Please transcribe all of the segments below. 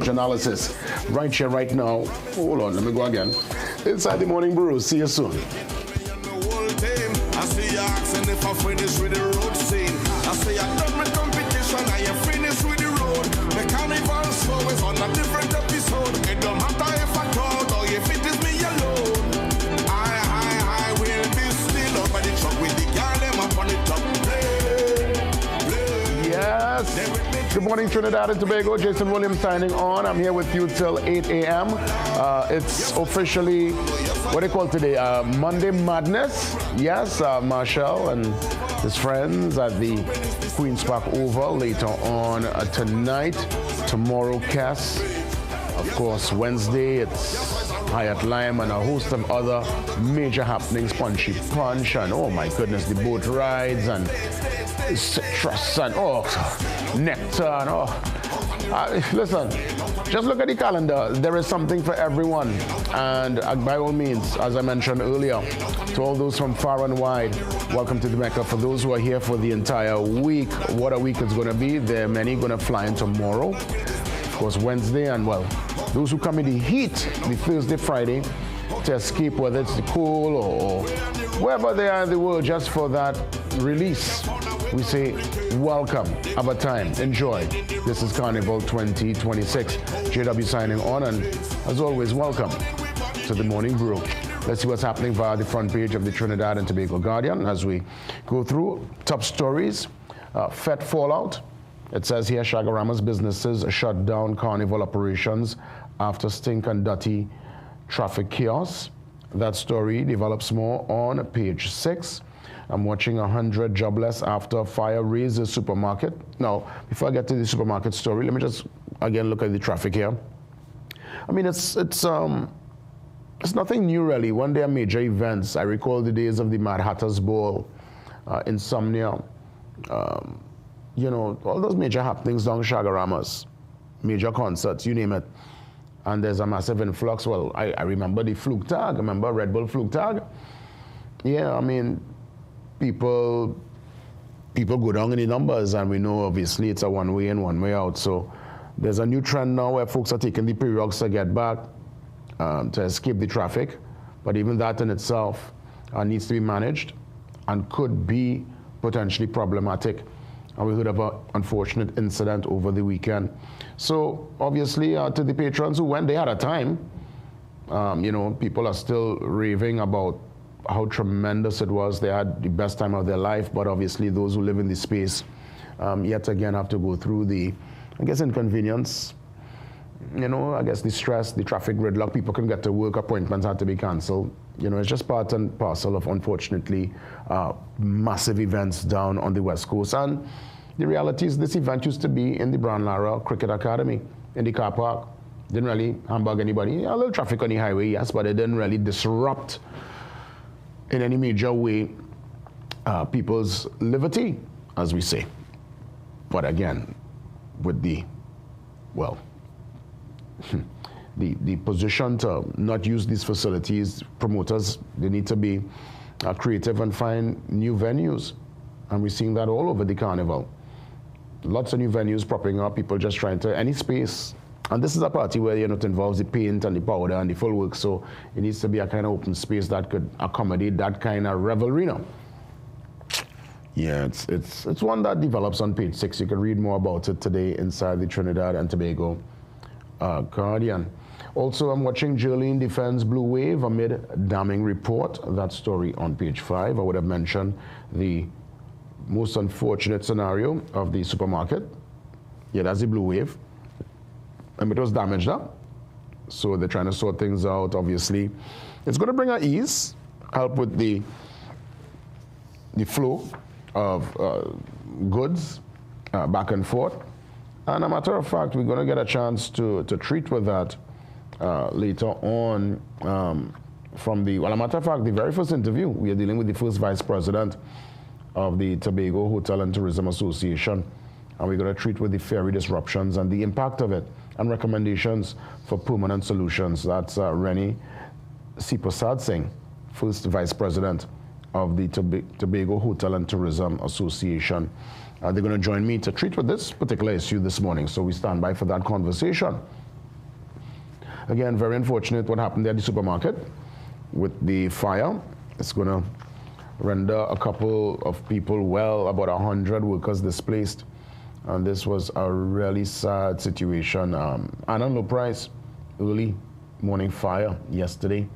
much analysis right here, right now. Hold on, let me go again. Inside the Morning Brew. See you soon. I see you asking if I finish with the road scene. I say I done my competition, I am finished with the road. The carnival show is on a different episode. It don't matter if I talk or if it is me alone. I will be still up by the truck with the girl them up on the top. Yes. Good morning, Trinidad and Tobago. Jason Williams signing on. I'm here with you till 8 a.m. It's officially, what do you call today? Monday Madness. Yes, Marshall and his friends at the Queen's Park Oval later on tonight. Tomorrow, Cass. Of course, Wednesday, it's Hyatt Lime and a host of other major happenings. Punchy Punch and, oh my goodness, the boat rides and citrus and nectar and listen, just look at the calendar. There is something for everyone, and by all means, as I mentioned earlier, to all those from far and wide, welcome to the Mecca. For those who are here for the entire week, what a week it's going to be. There are many going to fly in tomorrow, of course Wednesday, and well, those who come in the heat, the Thursday, Friday, to escape whether it's the cold or wherever they are in the world, just for that release. We say, welcome, have a time, enjoy. This is Carnival 2026. JW signing on, and as always, welcome to the Morning Brew. Let's see what's happening via the front page of the Trinidad and Tobago Guardian as we go through top stories. Fed fallout. It says here, Shagarama's businesses shut down Carnival operations after stink and dirty traffic chaos. That story develops more on page 6. I'm watching 100 jobless after fire raises supermarket. Now, before I get to the supermarket story, let me just again look at the traffic here. I mean, it's nothing new really. When there are major events, I recall the days of the Mad Hatter's Ball, Insomnia, you know, all those major happenings down Shagarama's, major concerts, you name it. And there's a massive influx. Well, I remember the Fluke Tag. I remember Red Bull Fluke Tag. Yeah, I mean, people go down in the numbers, and we know obviously it's a one way in, one way out. So there's a new trend now where folks are taking the periods to get back to escape the traffic. But even that in itself needs to be managed and could be potentially problematic. And we heard of an unfortunate incident over the weekend. So obviously to the patrons who went, they had a time. You know, people are still raving about how tremendous it was. They had the best time of their life, but obviously those who live in the space yet again have to go through the, I guess, inconvenience, you know, I guess the stress, the traffic gridlock. People couldn't get to work, appointments had to be canceled. You know, it's just part and parcel of, unfortunately, massive events down on the West Coast. And the reality is this event used to be in the Brown Lara Cricket Academy in the car park. Didn't really hamburg anybody. A little traffic on the highway, yes, but it didn't really disrupt in any major way people's liberty, as we say. But again, with the, well, the position to not use these facilities, promoters, they need to be creative and find new venues. And we're seeing that all over the carnival. Lots of new venues popping up, people just trying to, any space. And this is a party where, you know, it involves the paint and the powder and the full work, so it needs to be a kind of open space that could accommodate that kind of revelry now. Yeah, it's one that develops on page 6. You can read more about it today inside the Trinidad and Tobago Guardian. Also, I'm watching Jolene defends Blue Wave amid damning report. That story on page 5. I would have mentioned the most unfortunate scenario of the supermarket. Yeah, that's the Blue Wave. And it was damaged up. So they're trying to sort things out, obviously. It's going to bring ease, help with the flow of goods back and forth. And a matter of fact, we're going to get a chance to treat with that later on from the, well, a matter of fact, the very first interview, we are dealing with the first vice president of the Tobago Hotel and Tourism Association. And we're going to treat with the ferry disruptions and the impact of it and recommendations for permanent solutions. That's Rennie Sipasad Singh, first vice president of the Tobago Hotel and Tourism Association. They're going to join me to treat with this particular issue this morning. So we stand by for that conversation. again, very unfortunate what happened there at the supermarket with the fire. It's going to render a couple of people, well, about 100 workers displaced. And this was a really sad situation. And on low price, early morning fire yesterday.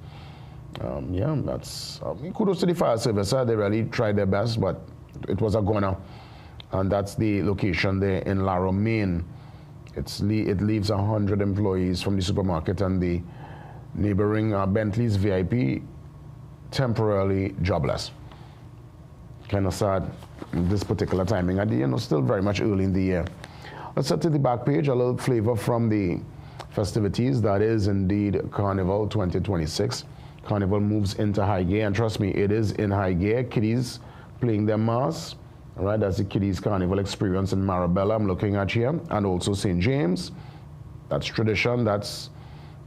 Yeah, that's kudos to the fire service. They really tried their best, but it was a goner. And that's the location there in Larrow, Maine. It leaves 100 employees from the supermarket and the neighboring Bentley's VIP temporarily jobless. Kind of sad this particular timing. And still very much early in the year. Let's set to the back page, a little flavor from the festivities. That is indeed Carnival 2026. Carnival moves into high gear, and trust me, it is in high gear. Kiddies playing their mass. All right, that's the Kiddies Carnival experience in Marabella I'm looking at here, and also St. James. That's tradition. That's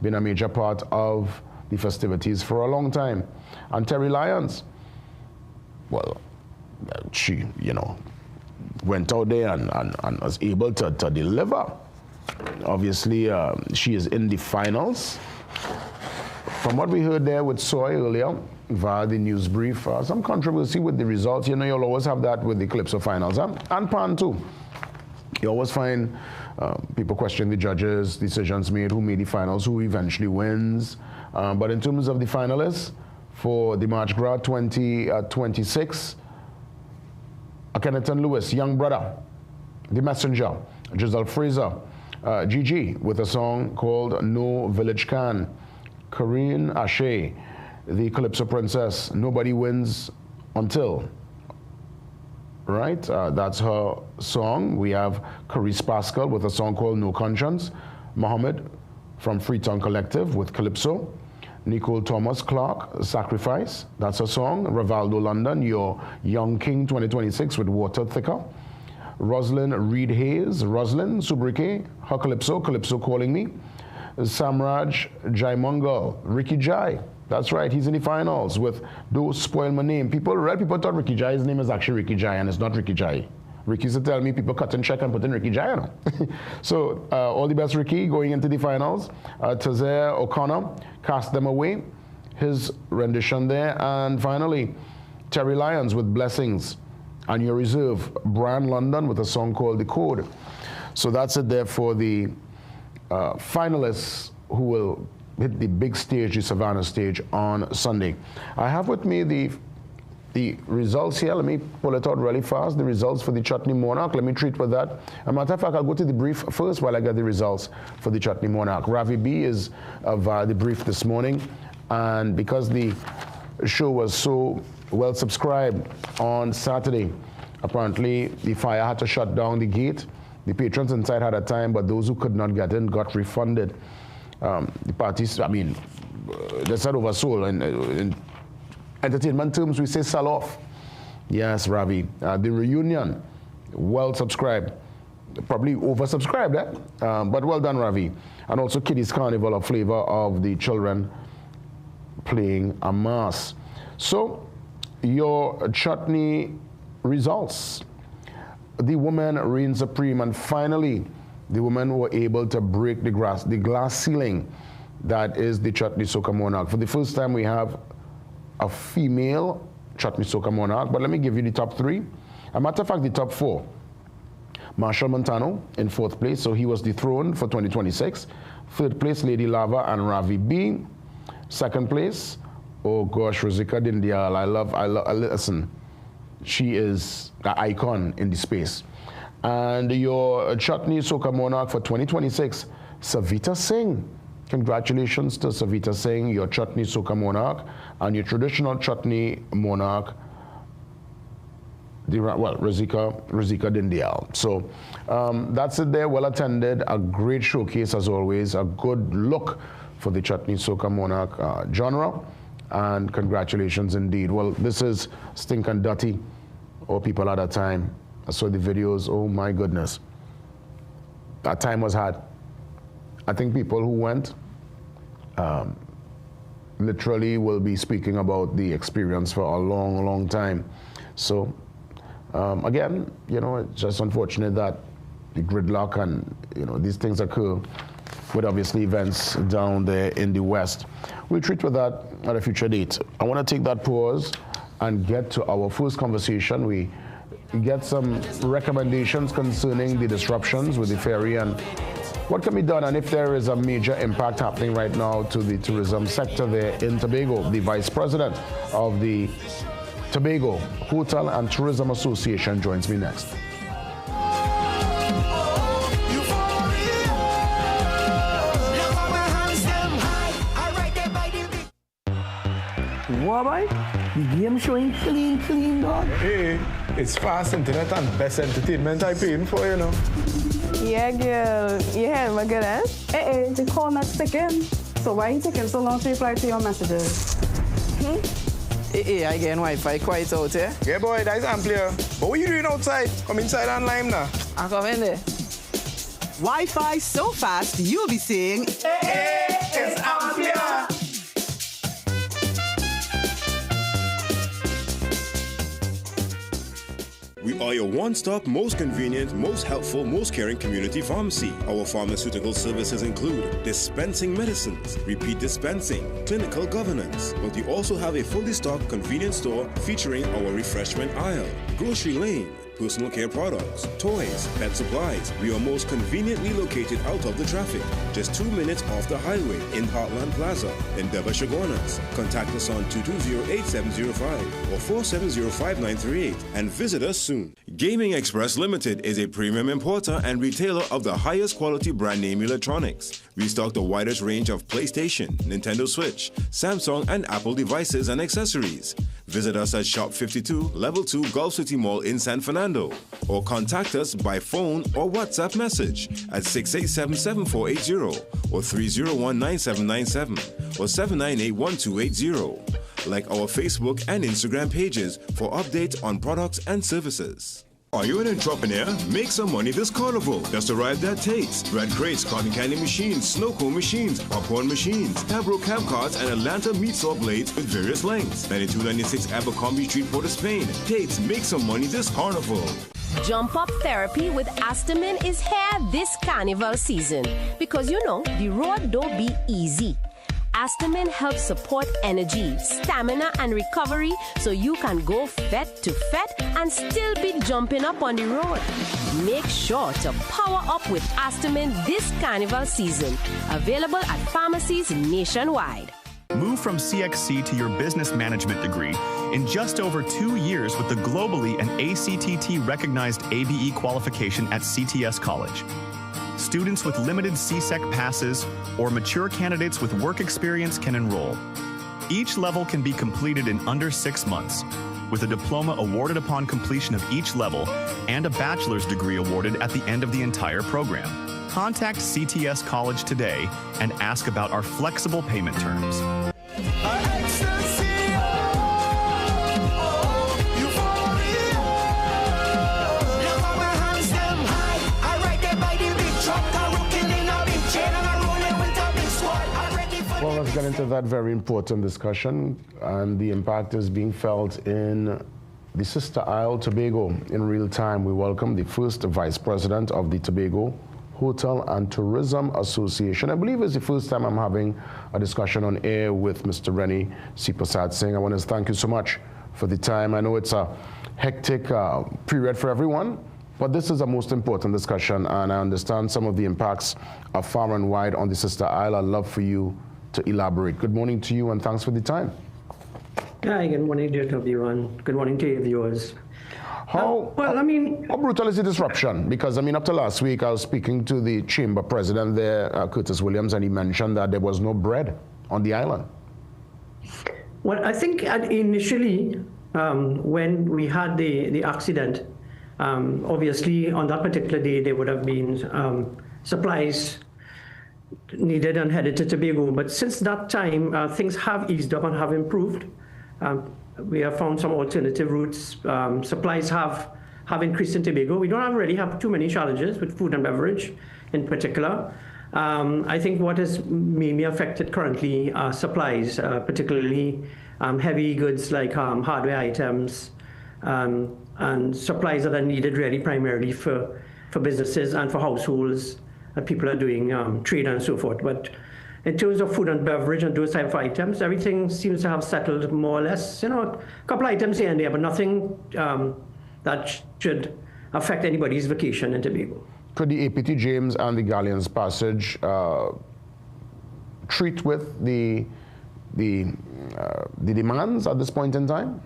been a major part of the festivities for a long time. And Terry Lyons, well, she, went out there and was able to deliver. Obviously, she is in the finals. From what we heard there with Soy earlier, via the news brief, some controversy with the results. You'll always have that with the Calypso finals, and Pan too. You always find people question the judges' decisions made, who made the finals, who eventually wins. But in terms of the finalists for the March Gras 2026, Kennington Lewis, Young Brother, The Messenger, Giselle Fraser, Gigi with a song called No Village Can, Corinne Ashe, the Calypso Princess, Nobody Wins Until. Right? That's her song. We have Carice Pascal with a song called No Conscience, Mohammed from Freetown Collective with Calypso, Nicole Thomas Clark, Sacrifice, that's her song. Rivaldo London, Your Young King 2026 with Water Thicker. Roslyn Reed Hayes, Roslyn Subrike, her Calypso, Calypso Calling Me. Samraj Jaimungal, Ricky Jai, that's right, he's in the finals with Don't Spoil My Name. People thought Ricky Jai's name is actually Ricky Jai, and it's not Ricky Jai. Ricky used to tell me people cut and check and put in Ricky Jai. So all the best, Ricky, going into the finals. Tazer O'Connor, Cast Them Away, his rendition there. And finally, Terry Lyons with Blessings. And Your Reserve, Brian London with a song called The Code. So that's it there for the finalists who will hit the big stage, the Savannah stage, on Sunday. I have with me the results here. Let me pull it out really fast. The results for the Chutney Monarch. Let me treat with that. As a matter of fact, I'll go to the brief first while I get the results for the Chutney Monarch. Ravi B is the brief this morning. And because the show was so well subscribed on Saturday, apparently the fire had to shut down the gate. The patrons inside had a time, but those who could not get in got refunded. The parties, they said oversold. In entertainment terms, we say sell off. Yes, Ravi. The reunion, well subscribed. Probably oversubscribed, but well done, Ravi. And also Kiddies Carnival, a flavor of the children playing a mass. So, your chutney results. The women reign supreme, and finally, the women were able to break the glass ceiling. That is the Chutney Soca Monarch. For the first time, we have a female Chutney Soca Monarch, but let me give you the top three. As a matter of fact, the top four. Marshall Montano in fourth place, so he was dethroned for 2026. Third place, Lady Lava and Ravi B. Second place, oh gosh, Rosika Dindial. I listen. She is the icon in the space. And your Chutney Soca Monarch for 2026, Savita Singh. Congratulations to Savita Singh, your Chutney Soca Monarch, and your traditional Chutney Monarch, Rosika Dindial. So that's it there, well attended, a great showcase as always, a good look for the Chutney Soca Monarch genre, and congratulations indeed. Well, this is Stinkin' Dirty, or People at a Time. I saw the videos, oh my goodness. That time was hard. I think people who went literally will be speaking about the experience for a long, long time. So again, it's just unfortunate that the gridlock and these things occur with obviously events down there in the West. We'll treat with that at a future date. I want to take that pause and get to our first conversation. We get some recommendations concerning the disruptions with the ferry and what can be done, and if there is a major impact happening right now to the tourism sector there in Tobago. The Vice President of the Tobago Hotel and Tourism Association joins me next. What, boy? The game showing clean, dog. Hey, it's fast internet and best entertainment I paying for, you know. Yeah, girl. You heard my good, eh? Hey, the call not sticking. So why you taking so long to reply to your messages? Hey, I getting Wi-Fi quite out here. Yeah, boy, that's amplier. But what you doing outside? Come inside and lime now. I come in there. Wi-Fi so fast, you'll be saying, Hey, it's amplier. We are your one-stop, most convenient, most helpful, most caring community pharmacy. Our pharmaceutical services include dispensing medicines, repeat dispensing, clinical governance. But we also have a fully stocked convenience store featuring our refreshment aisle, grocery lane, personal care products, toys, pet supplies. We are most conveniently located out of the traffic, just 2 minutes off the highway in Heartland Plaza in Deva Shagonas. Contact us on 220-8705 or 470-5938 and visit us soon. Gaming Express Limited is a premium importer and retailer of the highest quality brand name electronics. We stock the widest range of PlayStation, Nintendo Switch, Samsung and Apple devices and accessories. Visit us at Shop 52, Level 2, Gulf City Mall in San Fernando, or contact us by phone or WhatsApp message at 687-7480 or 301-9797 or 798-1280. Like our Facebook and Instagram pages for updates on products and services. Are you an entrepreneur? Make some money this carnival. Just arrived at Tate's. Bread crates, cotton candy machines, snow cone machines, popcorn machines, Pabro cam carts, and Atlanta meat saw blades with various lengths. 9296 Abercrombie Street, Port of Spain. Tate's, make some money this carnival. Jump Up Therapy with Astamin is here this carnival season. Because you know, the road don't be easy. Astamin helps support energy, stamina, and recovery so you can go fet to fet and still be jumping up on the road. Make sure to power up with Astamin this carnival season. Available at pharmacies nationwide. Move from CXC to your business management degree in just over 2 years with the globally and ACTT recognized ABE qualification at CTS College. Students with limited CSEC passes or mature candidates with work experience can enroll. Each level can be completed in under 6 months, with a diploma awarded upon completion of each level and a bachelor's degree awarded at the end of the entire program. Contact CTS College today and ask about our flexible payment terms. Well, let's get into that very important discussion, and the impact is being felt in the sister isle, Tobago, in real time. We welcome the first Vice President of the Tobago Hotel and Tourism Association. I believe it's the first time I'm having a discussion on air with Mr. Rennie C. Prasad Singh. I want to thank you so much for the time. I know it's a hectic period for everyone, but this is a most important discussion, and I understand some of the impacts are far and wide on the sister isle. I'd love for you to elaborate. Good morning to you, and thanks for the time. Hi, good morning to everyone. Good morning to your viewers. How brutal is the disruption? Because, I mean, up to last week, I was speaking to the chamber president there, Curtis Williams, and he mentioned that there was no bread on the island. Well, I think initially, when we had the accident, obviously on that particular day, there would have been supplies needed and headed to Tobago. But since that time, things have eased up and have improved. We have found some alternative routes. Supplies have increased in Tobago. We don't really have too many challenges with food and beverage in particular. I think what is mainly affected currently are supplies, particularly heavy goods like hardware items and supplies that are needed really primarily for businesses and for households. that people are doing trade and so forth. But in terms of food and beverage and those type of items, everything seems to have settled more or less. You know, a couple items here and there, but nothing that should affect anybody's vacation in Tobago. Could the APT James and the Galleons Passage treat with the demands at this point in time?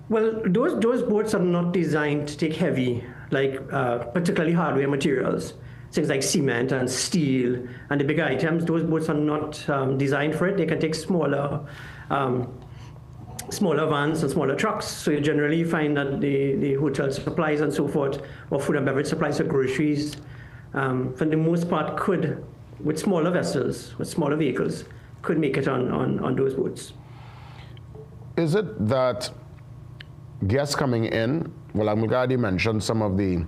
Well, those boats are not designed to take heavy, like particularly hardware materials, things like cement and steel and the bigger items. Those boats are not designed for it. They can take smaller vans and smaller trucks. So you generally find that the hotel supplies and so forth, or food and beverage supplies or groceries, for the most part could, with smaller vessels, with smaller vehicles, could make it on those boats. Is it that guests coming in, well, I'm glad you mentioned some of the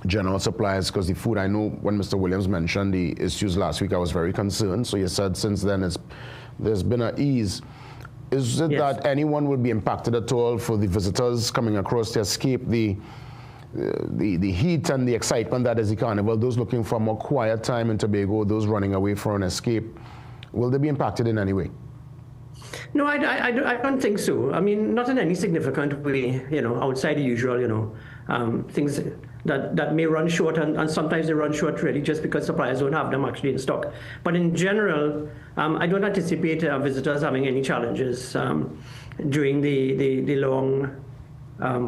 general supplies, because the food, I know when Mr. Williams mentioned the issues last week, I was very concerned. So you said since then there's been an ease. Is it that anyone will be impacted at all for the visitors coming across to escape the heat and the excitement that is the carnival, those looking for a more quiet time in Tobago, those running away for an escape? Will they be impacted in any way? No, I don't think so. I mean, not in any significant way, you know, outside the usual, you know, things that may run short, and sometimes they run short really just because suppliers don't have them actually in stock. But in general, I don't anticipate visitors having any challenges during the long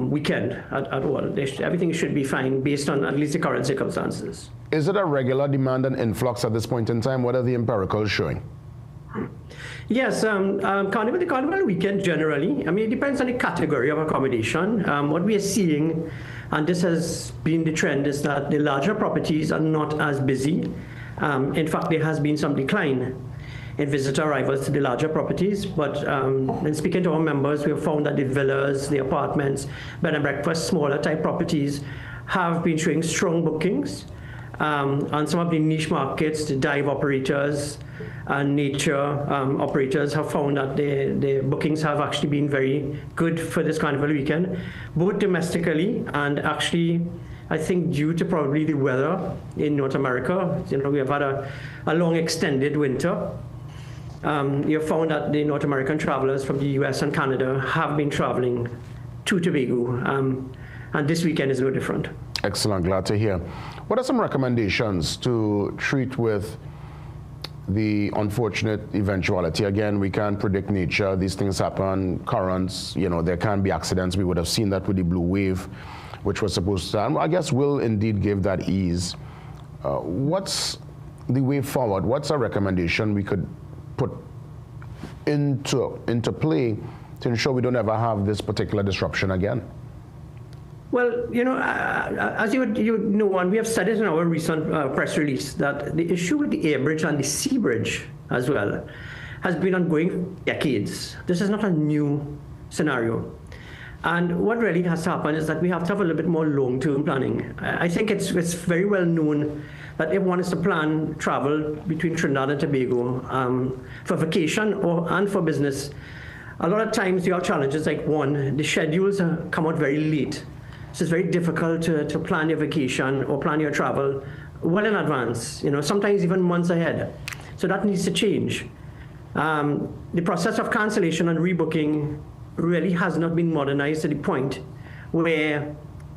weekend at all. Everything should be fine based on at least the current circumstances. Is it a regular demand and influx at this point in time? What are the empiricals showing? Yes, the carnival weekend generally, I mean, it depends on the category of accommodation. What we are seeing, and this has been the trend, is that the larger properties are not as busy. In fact, there has been some decline in visitor arrivals to the larger properties. But in speaking to our members, we have found that the villas, the apartments, bed and breakfast, smaller type properties have been showing strong bookings. And some of the niche markets, the dive operators and nature operators have found that the bookings have actually been very good for this carnival weekend, both domestically and actually, I think, due to probably the weather in North America. You know, we have had a long extended winter. You have found that the North American travelers from the US and Canada have been traveling to Tobago, and this weekend is no different. Excellent, glad to hear. What are some recommendations to treat with the unfortunate eventuality? Again, we can't predict nature. These things happen, currents, you know, there can be accidents. We would have seen that with the blue wave, which was supposed to, I guess, will indeed give that ease. What's the way forward? What's a recommendation we could put into play to ensure we don't ever have this particular disruption again? Well, you know, as you know, and we have said it in our recent press release, that the issue with the air bridge and the sea bridge as well has been ongoing for decades. This is not a new scenario. And what really has to happen is that we have to have a little bit more long-term planning. I think it's very well known that if one is to plan travel between Trinidad and Tobago for vacation and for business, a lot of times you have challenges like, one, the schedules come out very late. So it's very difficult to plan your vacation or plan your travel well in advance, you know, sometimes even months ahead. So that needs to change. The process of cancellation and rebooking really has not been modernized to the point where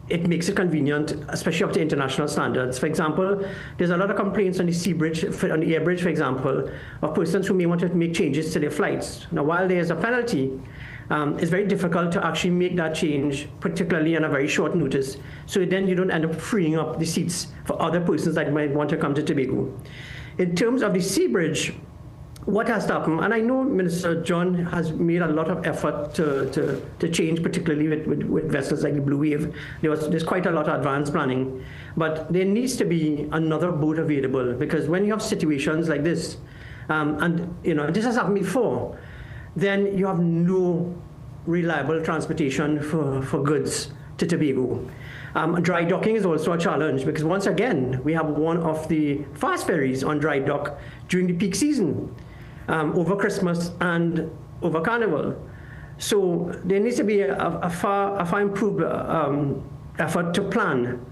it makes it convenient, especially up to international standards. For example, there's a lot of complaints on the sea bridge, on the air bridge, for example, of persons who may want to make changes to their flights. Now, while there's a penalty, it's very difficult to actually make that change, particularly on a very short notice. So then you don't end up freeing up the seats for other persons that might want to come to Tobago. In terms of the sea bridge, what has to happen, and I know Minister John has made a lot of effort to change, particularly with vessels like the Blue Wave. There's quite a lot of advanced planning, but there needs to be another boat available, because when you have situations like this, and you know, this has happened before, then you have no reliable transportation for goods to Tobago. Dry docking is also a challenge, because once again, we have one of the fast ferries on dry dock during the peak season, over Christmas and over Carnival. So there needs to be a far improved effort to plan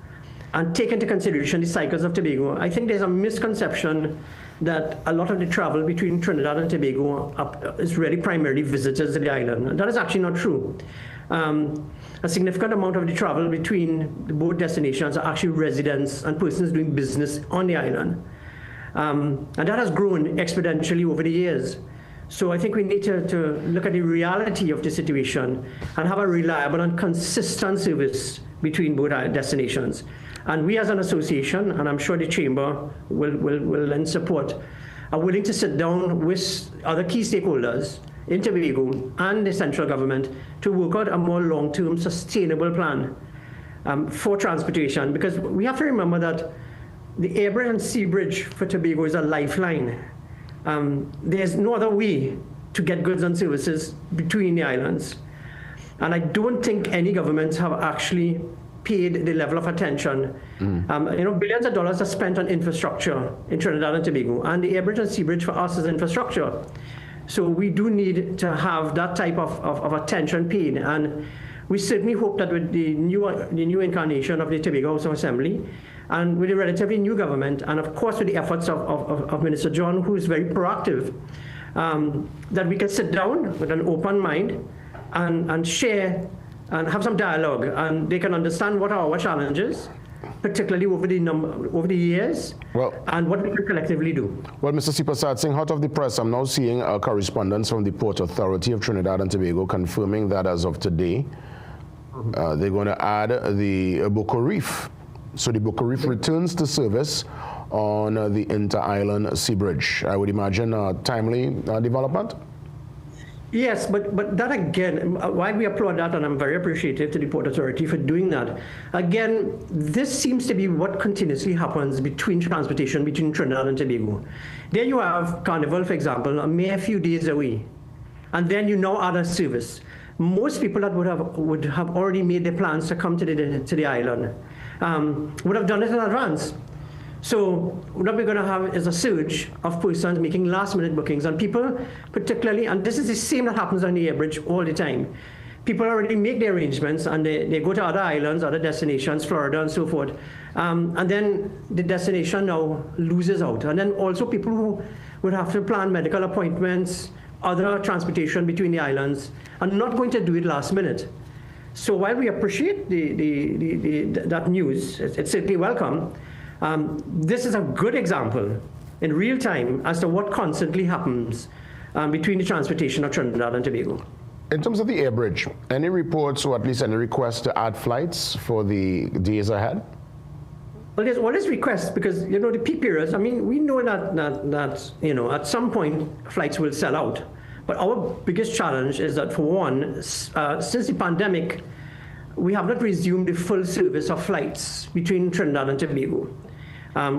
and take into consideration the cycles of Tobago, I think there's a misconception that a lot of the travel between Trinidad and Tobago is really primarily visitors to the island. And that is actually not true. A significant amount of the travel between the both destinations are actually residents and persons doing business on the island. And that has grown exponentially over the years. So I think we need to look at the reality of the situation and have a reliable and consistent service between both destinations. And we as an association, and I'm sure the Chamber will lend support, are willing to sit down with other key stakeholders in Tobago and the central government to work out a more long-term sustainable plan for transportation. Because we have to remember that the air bridge and sea bridge for Tobago is a lifeline. There's no other way to get goods and services between the islands. And I don't think any governments have actually paid the level of attention. Billions of dollars are spent on infrastructure in Trinidad and Tobago, and the air bridge and sea bridge for us is infrastructure. So we do need to have that type of attention paid. And we certainly hope that with the new incarnation of the Tobago House of Assembly, and with a relatively new government, and of course with the efforts of Minister John, who is very proactive, that we can sit down with an open mind and share and have some dialogue, and they can understand what are our challenges, particularly over the years, and what we can collectively do. Well, Mr. Sipasad, saying hot off the press, I'm now seeing a correspondence from the Port Authority of Trinidad and Tobago confirming that as of today, they're going to add the Boca Reef. So the Boca Reef returns to service on the inter-island sea bridge. I would imagine a timely development? Yes, but that again, why we applaud that, and I'm very appreciative to the Port Authority for doing that. Again, this seems to be what continuously happens between transportation between Trinidad and Tobago. There you have Carnival, for example, a mere few days away, and then you now add a service. Most people that would have already made their plans to come to the island would have done it in advance. So what we're going to have is a surge of persons making last-minute bookings, and people particularly, and this is the same that happens on the air bridge all the time. People already make their arrangements, and they go to other islands, other destinations, Florida and so forth, and then the destination now loses out. And then also people who would have to plan medical appointments, other transportation between the islands, are not going to do it last minute. So while we appreciate that news, it's certainly welcome. This is a good example in real time as to what constantly happens between the transportation of Trinidad and Tobago. In terms of the air bridge, any reports or at least any requests to add flights for the days ahead? Well, there's always requests because, the peak periods, I mean, we know that at some point flights will sell out. But our biggest challenge is that, for one, since the pandemic, we have not resumed the full service of flights between Trinidad and Tobago.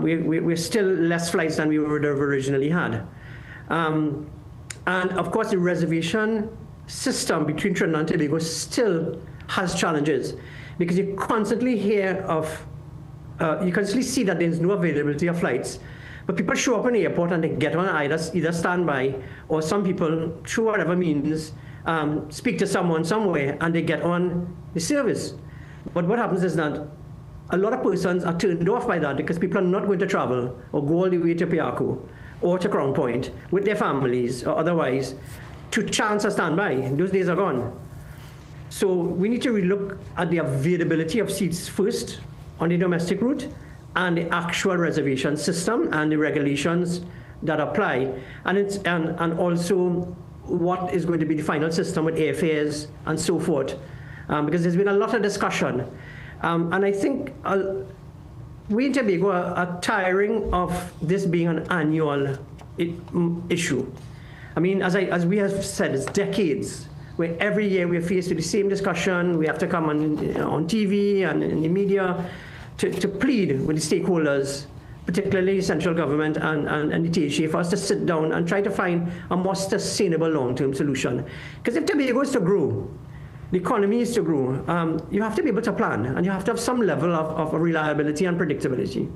We're still less flights than we would have originally had. And of course, the reservation system between Trinidad and Tobago still has challenges because you constantly hear of, you constantly see that there's no availability of flights. But people show up in the airport and they get on either standby, or some people, through whatever means, speak to someone somewhere and they get on the service. But what happens is that a lot of persons are turned off by that because people are not going to travel or go all the way to Piaco or to Crown Point with their families or otherwise to chance a standby. Those days are gone. So we need to relook at the availability of seats first on the domestic route, and the actual reservation system and the regulations that apply, and also what is going to be the final system with airfares and so forth, because there's been a lot of discussion, and I think we in Tobago are tiring of this being an annual issue. I mean, as we have said, it's decades where every year we're faced with the same discussion. We have to come on TV and in the media to plead with the stakeholders, particularly central government and the THA, for us to sit down and try to find a more sustainable long-term solution. Because if Tobago is to grow, the economy is to grow, you have to be able to plan, and you have to have some level of reliability and predictability.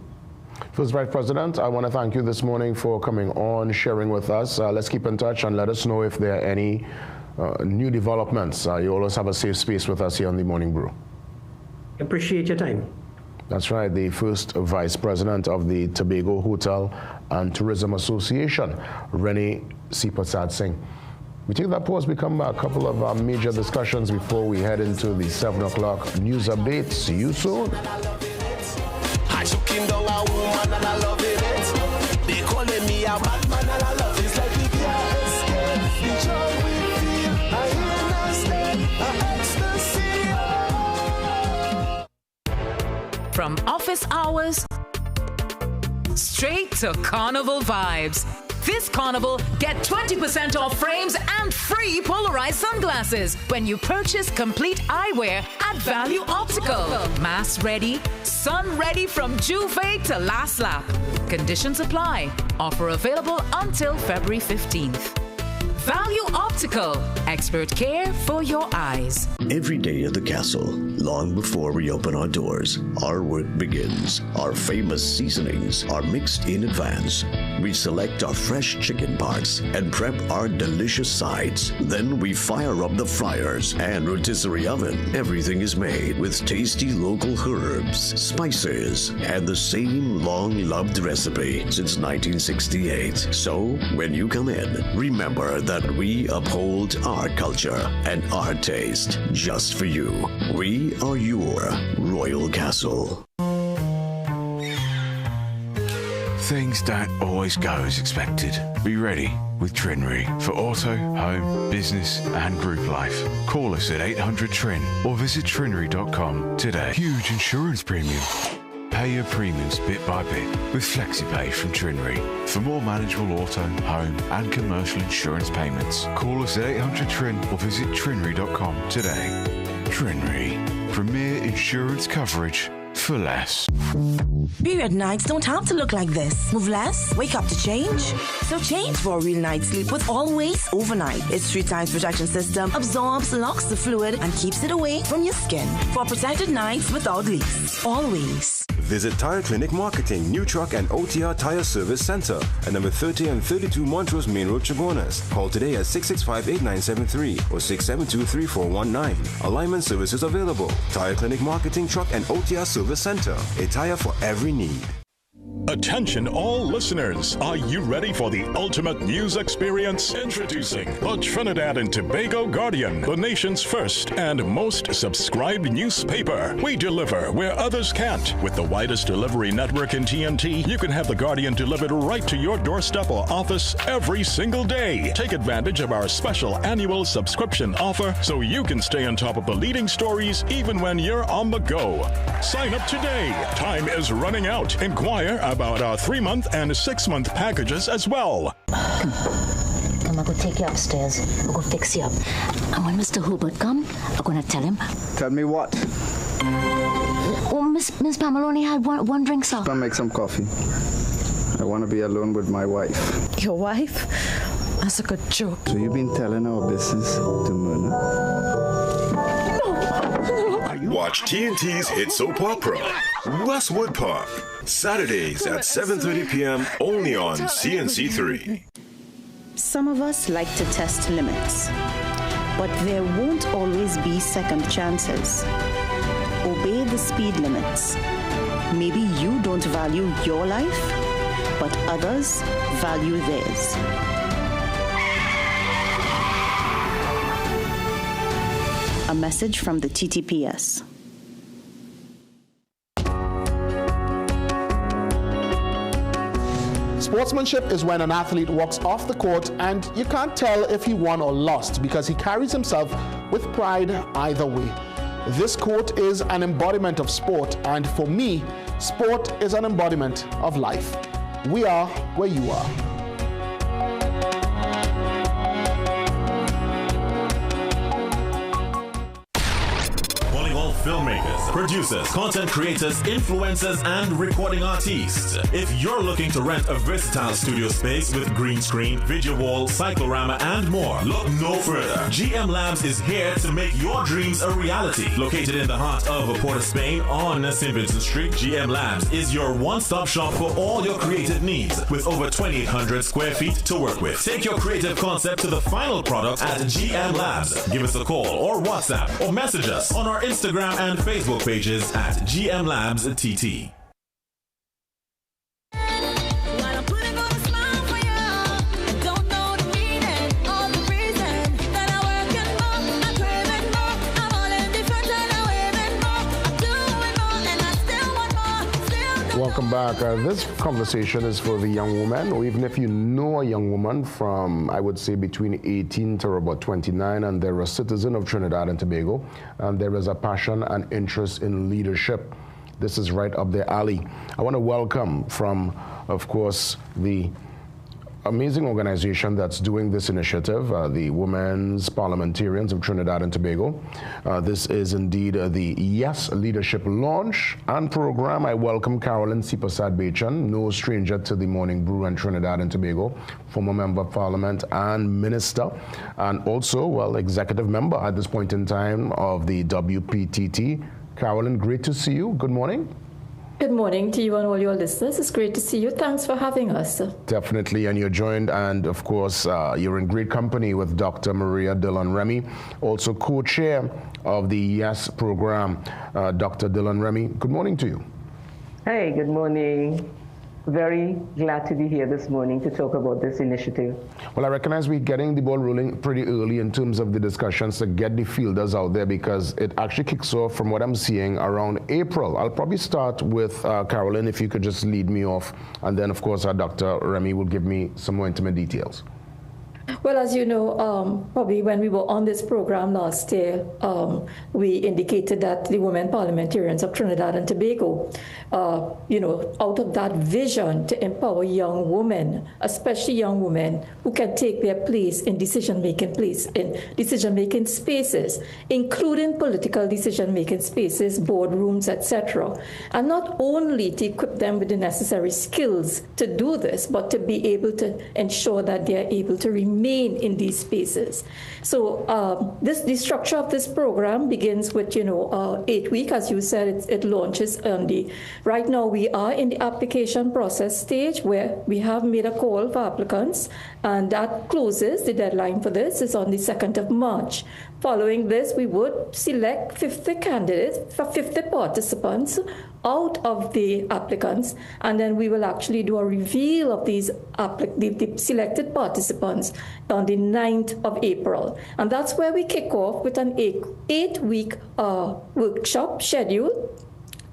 First Vice President, I want to thank you this morning for coming on, sharing with us. Let's keep in touch and let us know if there are any new developments. You always have a safe space with us here on the Morning Brew. Appreciate your time. That's right, the first vice president of the Tobago Hotel and Tourism Association, Rennie C. Prasad Singh. We take that pause, become a couple of major discussions before we head into the 7 o'clock news update. See you soon. I shook him down a woman and I love it. They calling me a bad man and I love it. It's like we can't escape the joy we feel. I hear a state, ecstasy. From office hours straight to carnival vibes. This carnival, get 20% off frames and free polarized sunglasses when you purchase complete eyewear at Value Optical. Mass ready, sun ready from Juve to Last Lap. Conditions apply. Offer available until February 15th. Value Optical, expert care for your eyes. Every day at the castle, long before we open our doors, our work begins. Our famous seasonings are mixed in advance. We select our fresh chicken parts and prep our delicious sides. Then we fire up the fryers and rotisserie oven. Everything is made with tasty local herbs, spices, and the same long-loved recipe since 1968. So, when you come in, remember that we uphold our culture and our taste just for you. We are your Royal Castle. Things don't always go as expected. Be ready with Trinry for auto, home, business and group life. Call us at 800-TRIN or visit trinry.com today. Huge insurance premium. Pay your premiums bit by bit with FlexiPay from Trinry. For more manageable auto, home and commercial insurance payments, call us at 800-TRIN or visit trinry.com today. Trinry, premier insurance coverage for less. Period nights don't have to look like this. Move less, wake up to change. So change for a real night's sleep with Always Overnight. Its 3 times protection system absorbs, locks the fluid, and keeps it away from your skin. For protected nights without leaks. Always. Visit Tire Clinic Marketing, New Truck and OTR Tire Service Center at number 30 and 32 Montrose Main Road, Chaguanas. Call today at 665-8973 or 672-3419. Alignment services available. Tire Clinic Marketing, Truck and OTR Service Center. A tire for every need. Attention all listeners, are you ready for the ultimate news experience? Introducing the Trinidad and Tobago Guardian, the nation's first and most subscribed newspaper. We deliver where others can't. With the widest delivery network in TNT, you can have the Guardian delivered right to your doorstep or office every single day. Take advantage of our special annual subscription offer so you can stay on top of the leading stories even when you're on the go. Sign up today. Time is running out. Inquire about our 3-month and 6-month packages as well. I'm going to take you upstairs. I'm going to fix you up. And when Mr. Hubert come, I'm going to tell him. Tell me what? Oh, Miss Pamela only had one drink, sir. I'm going to make some coffee. I want to be alone with my wife. Your wife? That's a good joke. So you've been telling our business to Myrna? Watch TNT's hit soap opera, Westwood Park, Saturdays at 7:30 p.m. only on CNC3. Some of us like to test limits, but there won't always be second chances. Obey the speed limits. Maybe you don't value your life, but others value theirs. A message from the TTPS. Sportsmanship is when an athlete walks off the court and you can't tell if he won or lost because he carries himself with pride either way. This quote is an embodiment of sport, and for me, sport is an embodiment of life. We are where you are. Filmmakers, producers, content creators, influencers, and recording artists. If you're looking to rent a versatile studio space with green screen, video wall, cyclorama, and more, look no further. GM Labs is here to make your dreams a reality. Located in the heart of Port of Spain on St. Vincent Street, GM Labs is your one-stop shop for all your creative needs with over 2,800 square feet to work with. Take your creative concept to the final product at GM Labs. Give us a call or WhatsApp or message us on our Instagram and Facebook pages at GM Labs TT. Welcome back. This conversation is for the young woman, or even if you know a young woman from, I would say, between 18 to about 29, and they're a citizen of Trinidad and Tobago, and there is a passion and interest in leadership. This is right up their alley. I want to welcome from, of course, the amazing organization that's doing this initiative, the Women's Parliamentarians of Trinidad and Tobago. This is indeed the Yes Leadership launch and program. I welcome Carolyn Sipasad-Bechan, no stranger to the Morning Brew and Trinidad and Tobago, former Member of Parliament and Minister, and also, well, executive member at this point in time of the WPTT. Carolyn, great to see you. Good morning. Good morning to you and all your listeners. It's great to see you. Thanks for having us. Definitely, and you're joined, and of course, you're in great company with Dr. Maria Dillon Remy, also co-chair of the YES program. Dr. Dillon Remy, good morning to you. Hey, good morning. Very glad to be here this morning to talk about this initiative. Well, I recognize we're getting the ball rolling pretty early in terms of the discussions to get the fielders out there, because it actually kicks off, from what I'm seeing, around April. I'll probably start with Carolyn, if you could just lead me off, and then, of course, Dr. Remy will give me some more intimate details. Well, as you know, probably when we were on this program last year, we indicated that the Women Parliamentarians of Trinidad and Tobago, out of that vision to empower young women, especially young women who can take their place in decision-making spaces, including political decision-making spaces, boardrooms, etc. And not only to equip them with the necessary skills to do this, but to be able to ensure that they are able to remain in these spaces. So the structure of this program begins with 8 weeks, as you said. It launches on right now we are in the application process stage, where we have made a call for applicants, and that closes. The deadline for this is on the 2nd of March. Following this, we would select 50 candidates for 50 participants out of the applicants, and then we will actually do a reveal of these the selected participants on the 9th of April. And that's where we kick off with an 8-week workshop schedule,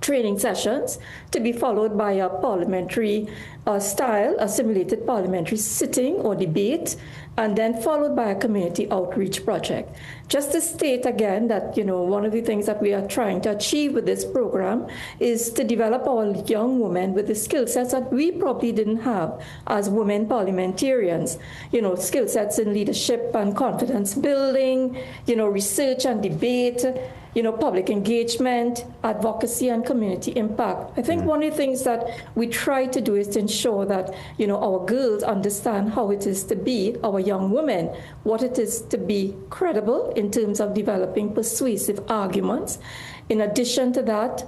training sessions, to be followed by a parliamentary style, a simulated parliamentary sitting or debate, and then followed by a community outreach project. Just to state again that, one of the things that we are trying to achieve with this program is to develop our young women with the skill sets that we probably didn't have as women parliamentarians. Skill sets in leadership and confidence building, research and debate, public engagement, advocacy, and community impact. I think one of the things that we try to do is to ensure that, our girls understand how it is to be, our young women, what it is to be credible in terms of developing persuasive arguments. In addition to that,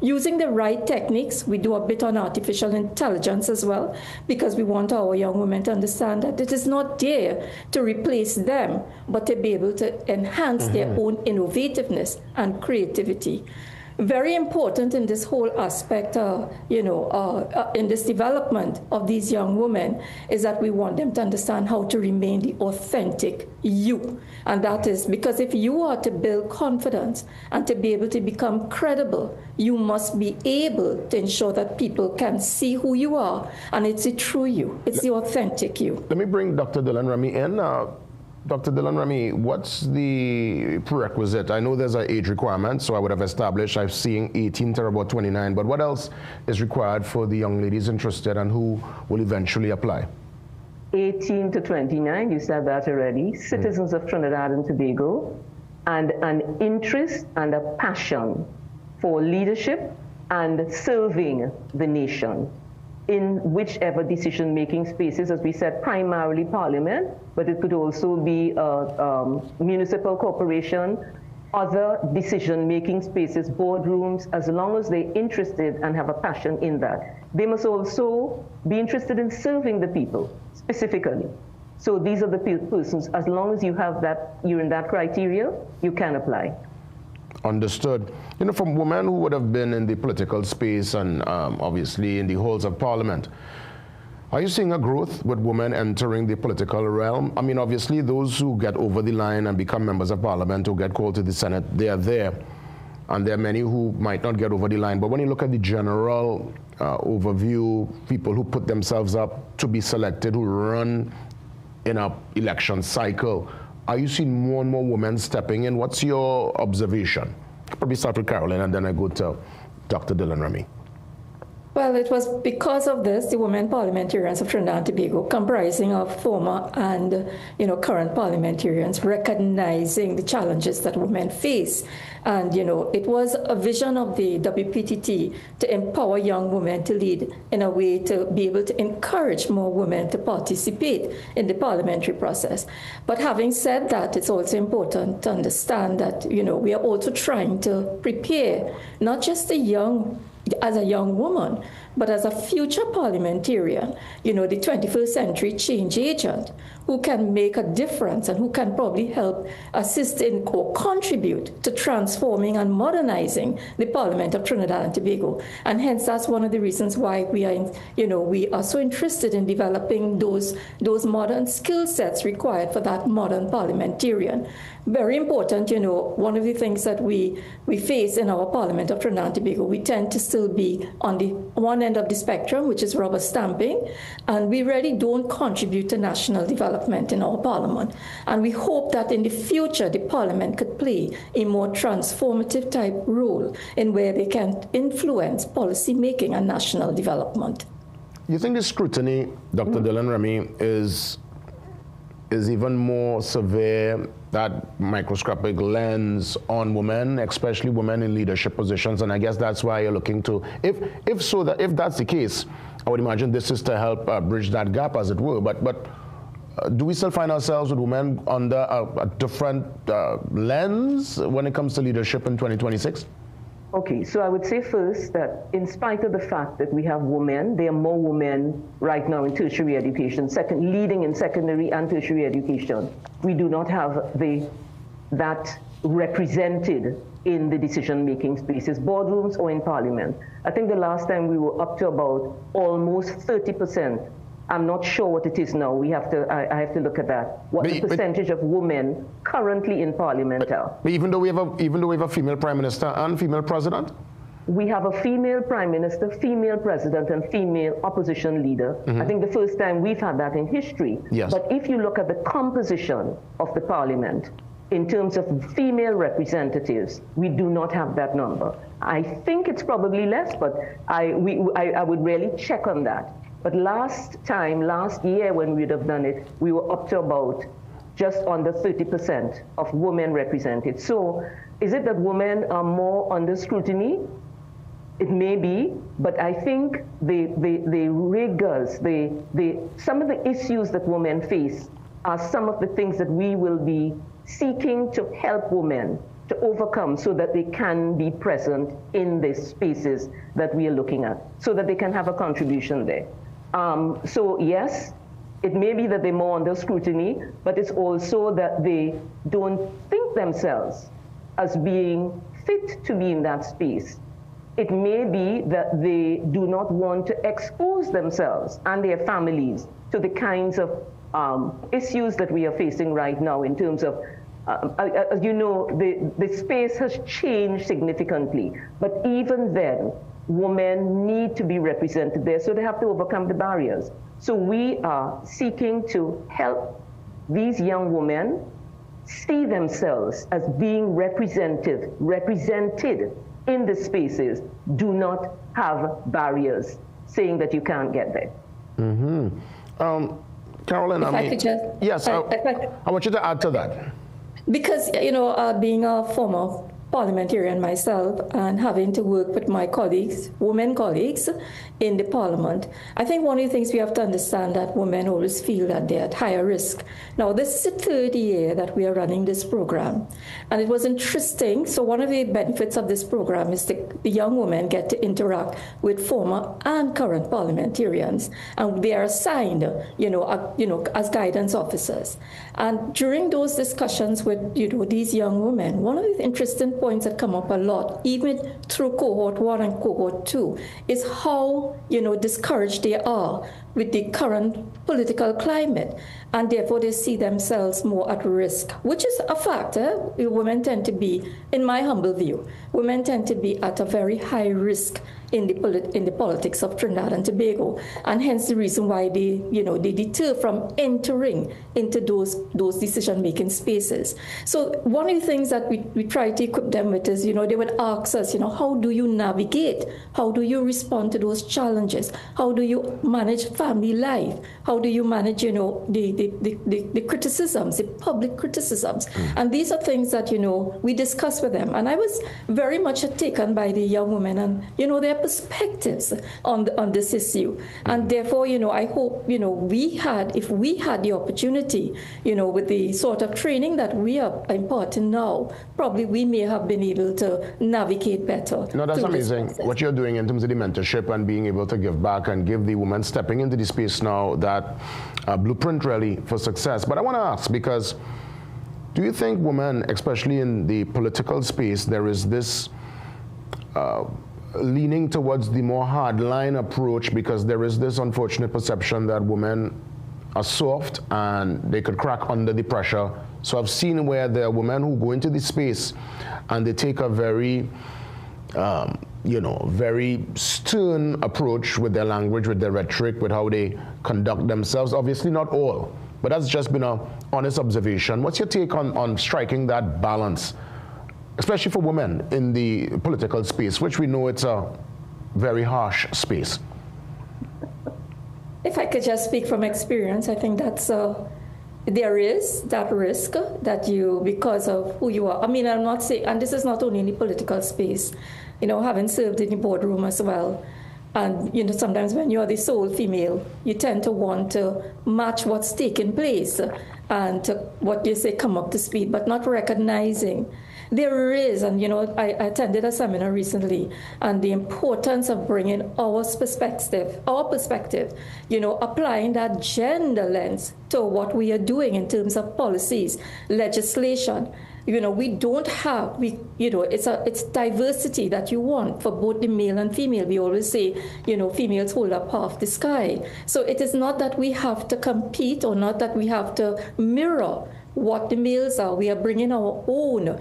using the right techniques. We do a bit on artificial intelligence as well, because we want our young women to understand that it is not there to replace them, but to be able to enhance their own innovativeness and creativity. Very important in this whole aspect, in this development of these young women, is that we want them to understand how to remain the authentic you. And that is because if you are to build confidence and to be able to become credible, you must be able to ensure that people can see who you are, and it's the true you. It's the authentic you. Let me bring Dr. Dillon Remy in. Dr. Dillon Remy, what's the prerequisite? I know there's an age requirement, so I would have established, I've seen 18 to about 29, but what else is required for the young ladies interested and who will eventually apply? 18 to 29, you said that already. Citizens of Trinidad and Tobago, and an interest and a passion for leadership and serving the nation in whichever decision-making spaces, as we said, primarily Parliament, but it could also be municipal corporation, other decision-making spaces, boardrooms, as long as they're interested and have a passion in that. They must also be interested in serving the people, specifically. So these are the persons, as long as you have that, you're in that criteria, you can apply. Understood. You know, from women who would have been in the political space and obviously in the halls of parliament, are you seeing a growth with women entering the political realm? I mean, obviously, those who get over the line and become members of parliament or get called to the Senate, they are there. And there are many who might not get over the line. But when you look at the general overview, people who put themselves up to be selected, who run in an election cycle, are you seeing more and more women stepping in? What's your observation? I'll probably start with Caroline, and then I go to Dr. Dylan Remy. Well, it was because of this, the women parliamentarians of Trinidad and Tobago, comprising of former and current parliamentarians, recognizing the challenges that women face. And, it was a vision of the WPTT to empower young women to lead in a way to be able to encourage more women to participate in the parliamentary process. But having said that, it's also important to understand that, we are also trying to prepare not just as a young woman, but as a future parliamentarian, the 21st century change agent who can make a difference and who can probably help assist in or contribute to transforming and modernizing the Parliament of Trinidad and Tobago. And hence, that's one of the reasons why we are so interested in developing those modern skill sets required for that modern parliamentarian. Very important, one of the things that we face in our Parliament of Trinidad and Tobago, we tend to still be on the one end of the spectrum, which is rubber stamping, and we really don't contribute to national development in our Parliament. And we hope that in the future, the Parliament could play a more transformative type role in where they can influence policy making and national development. You think the scrutiny, Dr. Dylan Remy, is even more severe, that microscopic lens on women, especially women in leadership positions? And I guess that's why you're looking to, if that's the case, I would imagine this is to help bridge that gap, as it were. But do we still find ourselves with women under a different lens when it comes to leadership in 2026? Okay, so I would say first that in spite of the fact that we have women, there are more women right now in tertiary education, leading in secondary and tertiary education. We do not have that represented in the decision-making spaces, boardrooms or in parliament. I think the last time we were up to about almost 30%. I'm not sure what it is now. I have to look at that. What the percentage of women currently in parliament are. But even though we have a female prime minister and female president? We have a female prime minister, female president, and female opposition leader. Mm-hmm. I think the first time we've had that in history. Yes. But if you look at the composition of the parliament, in terms of female representatives, we do not have that number. I think it's probably less, but I would really check on that. But last year when we would have done it, we were up to about just under 30% of women represented. So is it that women are more under scrutiny? It may be, but I think the rigors, some of the issues that women face are some of the things that we will be seeking to help women to overcome so that they can be present in the spaces that we are looking at, so that they can have a contribution there. So yes, it may be that they're more under scrutiny, but it's also that they don't think themselves as being fit to be in that space. It may be that they do not want to expose themselves and their families to the kinds of issues that we are facing right now in terms of, as you know, the space has changed significantly. But even then, women need to be represented there, so they have to overcome the barriers. So we are seeking to help these young women see themselves as being represented in the spaces. Do not have barriers saying that you can't get there. Mm-hmm. Caroline, I want you to add to that. Because, being a former parliamentarian myself and having to work with my colleagues, women colleagues in the parliament, I think one of the things we have to understand that women always feel that they're at higher risk. Now, this is the third year that we are running this program, and it was interesting. So one of the benefits of this program is the young women get to interact with former and current parliamentarians, and they are assigned, as guidance officers. And during those discussions with, these young women, one of the interesting points that come up a lot, even through cohort 1 and cohort 2, is how, discouraged they are with the current political climate, and therefore they see themselves more at risk, which is a factor. Women tend to be, in my humble view, women tend to be at a very high risk in the politics of Trinidad and Tobago, and hence the reason why they deter from entering into those decision-making spaces. So one of the things that we try to equip them with is, they would ask us, how do you navigate? How do you respond to those challenges? How do you manage family life? How do you manage, the criticisms, the public criticisms? And these are things that, we discuss with them. And I was very much taken by the young women and, their perspectives on this issue. And therefore, I hope, if we had the opportunity, with the sort of training that we are imparting now, probably we may have been able to navigate better. No, that's amazing what you're doing in terms of the mentorship and being able to give back and give the women stepping into the space now that blueprint really for success. But I want to ask, because do you think women, especially in the political space, there is this leaning towards the more hardline approach, because there is this unfortunate perception that women are soft and they could crack under the pressure? So I've seen where there are women who go into the space and they take a very very stern approach with their language, with their rhetoric, with how they conduct themselves. Obviously not all, but that's just been an honest observation. What's your take on striking that balance, especially for women in the political space, which we know it's a very harsh space? If I could just speak from experience, I think that's there is that risk that because of who you are. I mean, I'm not saying, and this is not only in the political space, having served in the boardroom as well. And, sometimes when you're the sole female, you tend to want to match what's taking place and what you say, come up to speed, but not recognizing there is, and I attended a seminar recently, and the importance of bringing our perspective, applying that gender lens to what we are doing in terms of policies, legislation. We don't have, it's diversity that you want for both the male and female. We always say, females hold up half the sky. So it is not that we have to compete or not that we have to mirror what the males are. We are bringing our own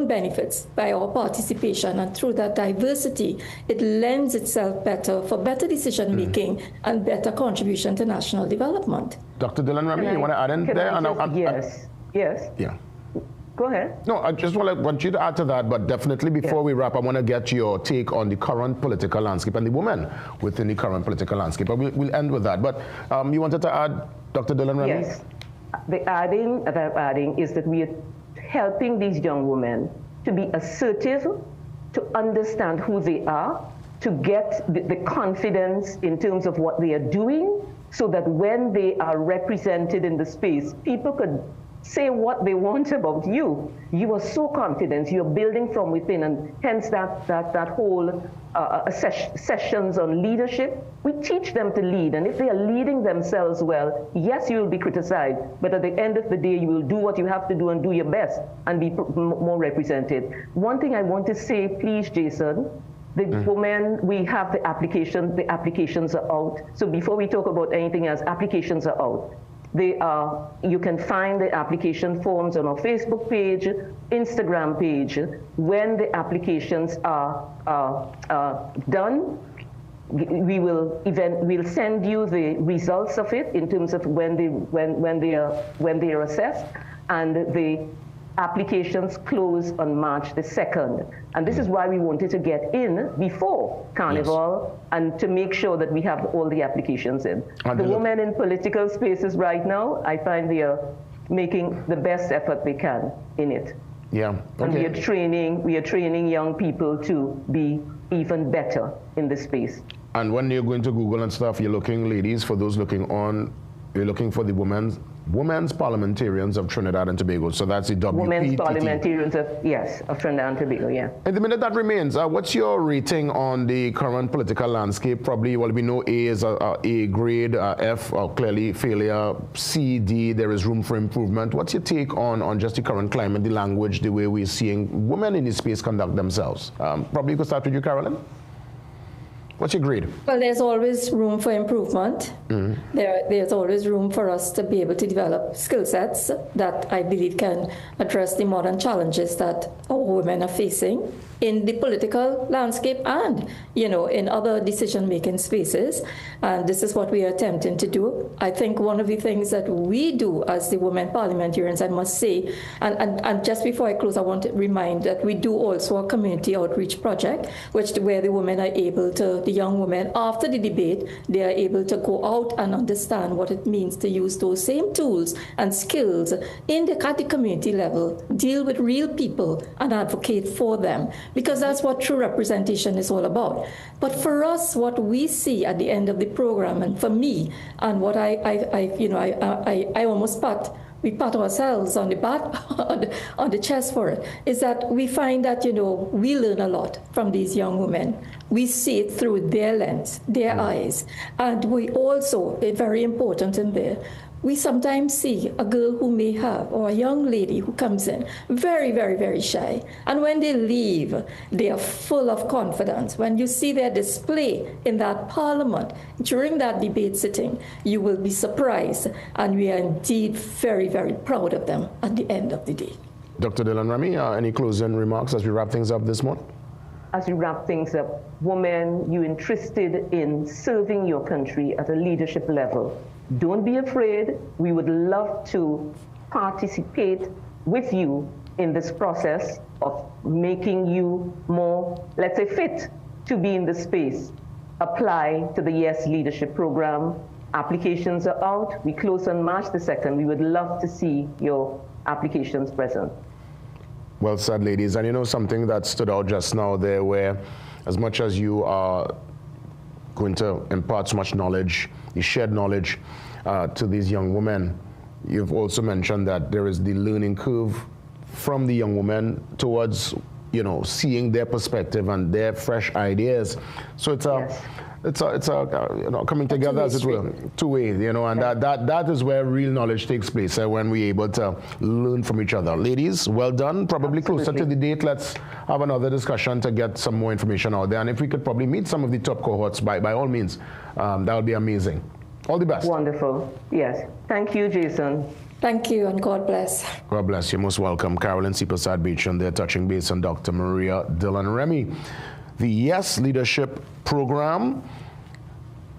benefits by our participation, and through that diversity, it lends itself better for better decision making and better contribution to national development. Dr. Dylan Remy, you want to add in there? Yes. Yeah. Go ahead. No, I just want you to add to that, but definitely before we wrap, I want to get your take on the current political landscape and the women within the current political landscape. But we'll end with that. But you wanted to add, Dr. Dylan Remy? Yes. The adding is that we are helping these young women to be assertive, to understand who they are, to get the confidence in terms of what they are doing, so that when they are represented in the space, people could say what they want about you. You are so confident, you're building from within, and hence that whole sessions on leadership. We teach them to lead, and if they are leading themselves well, yes, you will be criticized, but at the end of the day, you will do what you have to do and do your best and be more represented. One thing I want to say, please, Jason, the women, we have the applications are out. So before we talk about anything else, applications are out. You can find the application forms on our Facebook page, Instagram page. When the applications are done, we'll send you the results of it in terms of when they are assessed, and the applications close on March the 2nd. And this is why we wanted to get in before Carnival, and to make sure that we have all the applications in. The women in political spaces right now, I find they are making the best effort they can in it. Yeah. Okay. And we are training young people to be even better in this space. And when you're going to Google and stuff, you're looking, ladies, for those looking on You're looking for the Women's Parliamentarians of Trinidad and Tobago. So that's the WPTT. Women's Parliamentarians of Trinidad and Tobago, yeah. In the minute that remains, what's your rating on the current political landscape? Probably, well, we know A is A grade, F, clearly failure, C, D, there is room for improvement. What's your take on just the current climate, the language, the way we're seeing women in this space conduct themselves? Probably you could start with you, Carolyn. What's your grade? Well, there's always room for improvement. Mm-hmm. There's always room for us to be able to develop skill sets that I believe can address the modern challenges that our women are facing in the political landscape and, in other decision-making spaces. And this is what we are attempting to do. I think one of the things that we do as the women parliamentarians, I must say, and just before I close, I want to remind that we do also a community outreach project, where the women are able to, the young women, after the debate, they are able to go out and understand what it means to use those same tools and skills at the community level, deal with real people and advocate for them, because that's what true representation is all about. But for us, what we see at the end of the program, and for me, and what I almost we pat ourselves on the back, on the chest for it, is that we find that, we learn a lot from these young women. We see it through their lens, their eyes. And we also, very important in there, we sometimes see a girl who may have, or a young lady who comes in, very, very, very shy. And when they leave, they are full of confidence. When you see their display in that parliament, during that debate sitting, you will be surprised. And we are indeed very, very proud of them at the end of the day. Dr. Dylan Remy, any closing remarks as we wrap things up this morning? As we wrap things up, women, you're interested in serving your country at a leadership level. Don't be afraid. We would love to participate with you in this process of making you more, let's say, fit to be in the space. Apply to the Yes Leadership Program. Applications are out. We close on March the 2nd. We would love to see your applications present. Well said, ladies. And something that stood out just now there, where as much as you are going to impart so much knowledge, you shared knowledge to these young women, you've also mentioned that there is the learning curve from the young women towards, seeing their perspective and their fresh ideas. So it's a coming together, as it were, two-way, and that is where real knowledge takes place, when we're able to learn from each other. Ladies, well done. Probably closer to the date, let's have another discussion to get some more information out there. And if we could probably meet some of the top cohorts, by all means, that would be amazing. All the best. Wonderful. Yes. Thank you, Jason. Thank you, and God bless. God bless. You're most welcome. Carolyn Beach, they're touching base on Dr. Maria Dylan Remy. The Yes Leadership Program,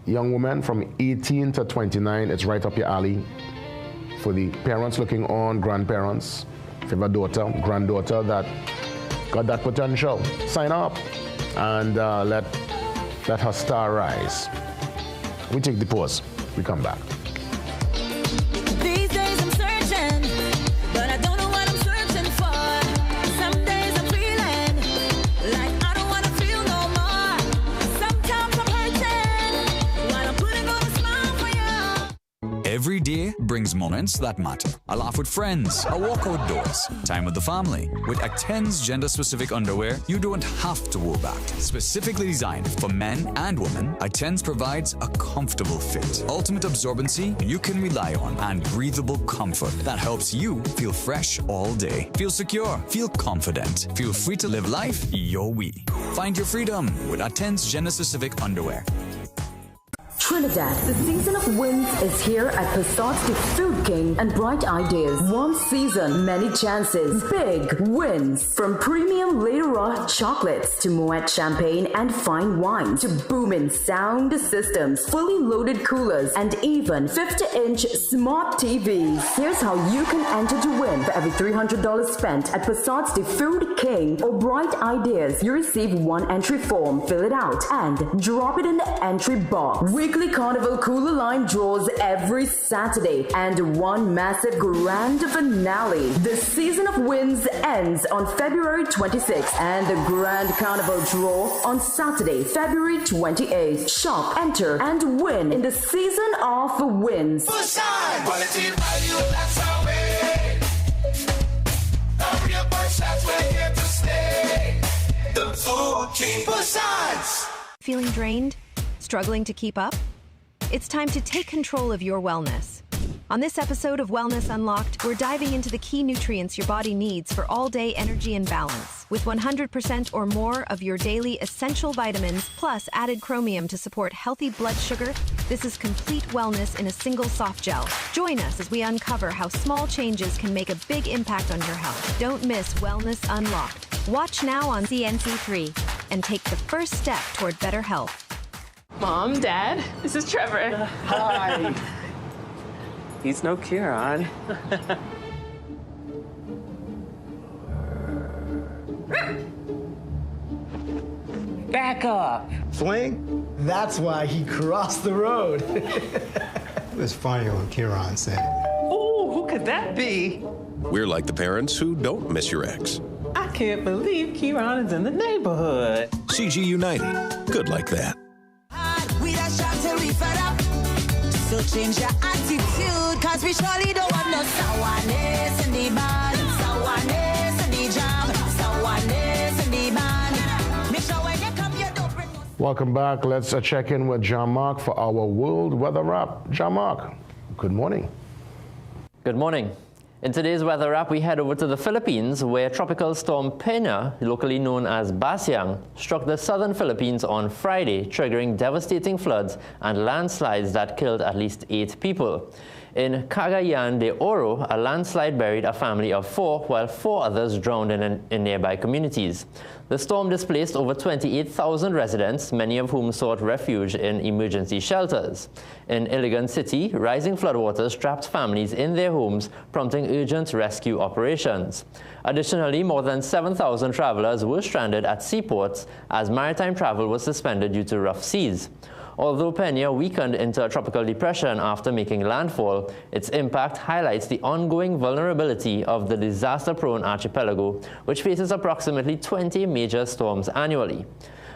young women from 18 to 29, it's right up your alley. For the parents looking on, grandparents, if you have a daughter, granddaughter that got that potential, sign up and let her star rise. We take the pause. We come back. These days I'm searching, but I don't know what I'm searching for. Some days I'm feeling like I don't want to feel no more. Sometimes I'm hurting while I'm putting on a smile for you. Every day brings moments that matter. A laugh with friends, a walk outdoors, time with the family. With Acten's gender-specific underwear, you don't have to go back. Specifically designed for men and women, Acten's provides a comfortable fit, ultimate absorbency you can rely on, and breathable comfort that helps you feel fresh all day. Feel secure, feel confident, feel free to live life your way. Find your freedom with Acten's gender-specific underwear. Trinidad, the season of wins is here at Passat's The Food King and Bright Ideas. One season, many chances, big wins. From premium Le Roi chocolates to Moet champagne and fine wine to booming sound systems, fully loaded coolers, and even 50-inch smart TVs. Here's how you can enter to win. For every $300 spent at Passat's The Food King or Bright Ideas, you receive one entry form, fill it out, and drop it in the entry box. We weekly Carnival Cooler Line draws every Saturday and one massive grand finale. The season of wins ends on February 26th and the Grand Carnival draw on Saturday, February 28th. Shop, enter, and win in the season of wins. Push on! Quality value, that's our way. The real push, that's we're here to stay. The Food King. Push on! Feeling drained? Struggling to keep up? It's time to take control of your wellness. On this episode of Wellness Unlocked, we're diving into the key nutrients your body needs for all-day energy and balance, with 100% or more of your daily essential vitamins, plus added chromium to support healthy blood sugar. This is complete wellness in a single soft gel. Join us as we uncover how small changes can make a big impact on your health. Don't miss Wellness Unlocked. Watch now on CNC3 and take the first step toward better health. Mom, Dad, this is Trevor. Hi. He's no Kieran. Back up. Swing? That's why he crossed the road. It was funny when Kieran said it. Ooh, who could that be? We're like the parents who don't miss your ex. I can't believe Kieran is in the neighborhood. CG United. Good like that. We done shot till we fed up. So change your attitude, cause we surely don't want no sourness in the band, sourness in the jam, sourness in the band. Make sure when you come, you don't bring no. Welcome back. Let's check in with Jean-Marc for our World Weather Wrap. Jean-Marc, good morning. Good morning. In today's weather wrap, we head over to the Philippines, where Tropical Storm Pena, locally known as Basiang, struck the southern Philippines on Friday, triggering devastating floods and landslides that killed at least 8 people. In Cagayan de Oro, a landslide buried a family of 4, while 4 others drowned in nearby communities. The storm displaced over 28,000 residents, many of whom sought refuge in emergency shelters. In Iligan City, rising floodwaters trapped families in their homes, prompting urgent rescue operations. Additionally, more than 7,000 travelers were stranded at seaports as maritime travel was suspended due to rough seas. Although Pena weakened into a tropical depression after making landfall, its impact highlights the ongoing vulnerability of the disaster-prone archipelago, which faces approximately 20 major storms annually.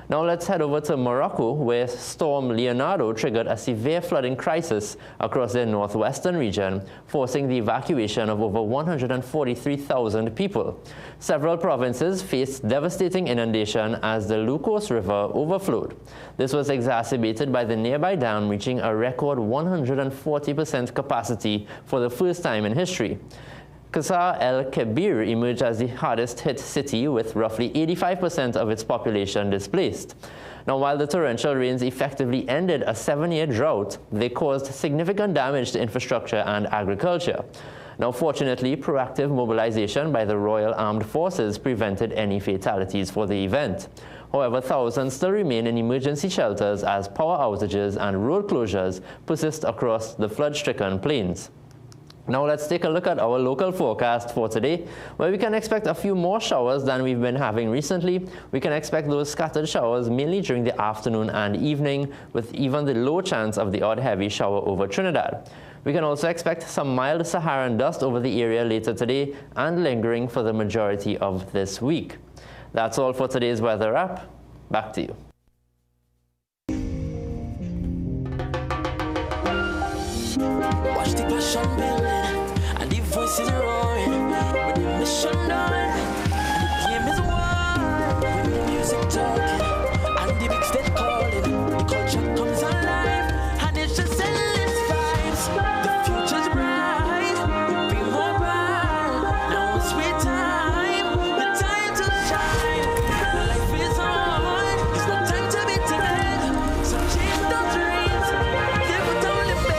Now let's head over to Morocco, where Storm Leonardo triggered a severe flooding crisis across their northwestern region, forcing the evacuation of over 143,000 people. Several provinces faced devastating inundation as the Lucos River overflowed. This was exacerbated by the nearby dam reaching a record 140% capacity for the first time in history. Qasr el-Kebir emerged as the hardest hit city, with roughly 85% of its population displaced. Now, while the torrential rains effectively ended a 7-year drought, they caused significant damage to infrastructure and agriculture. Now, fortunately, proactive mobilization by the Royal Armed Forces prevented any fatalities for the event. However, thousands still remain in emergency shelters as power outages and road closures persist across the flood-stricken plains. Now let's take a look at our local forecast for today, where we can expect a few more showers than we've been having recently. We can expect those scattered showers mainly during the afternoon and evening, with even the low chance of the odd heavy shower over Trinidad. We can also expect some mild Saharan dust over the area later today and lingering for the majority of this week. That's all for today's weather wrap. Back to you. Watch the passion building and the voices roaring with the mission done and the game is won. When the music talking and the big stage calling, the culture comes alive and it's just endless vibes. The future's bright, we'll be more bright. Now it's sweet time, the time to shine. Life is on, it's no time to be timid. So chase those dreams, live without limit.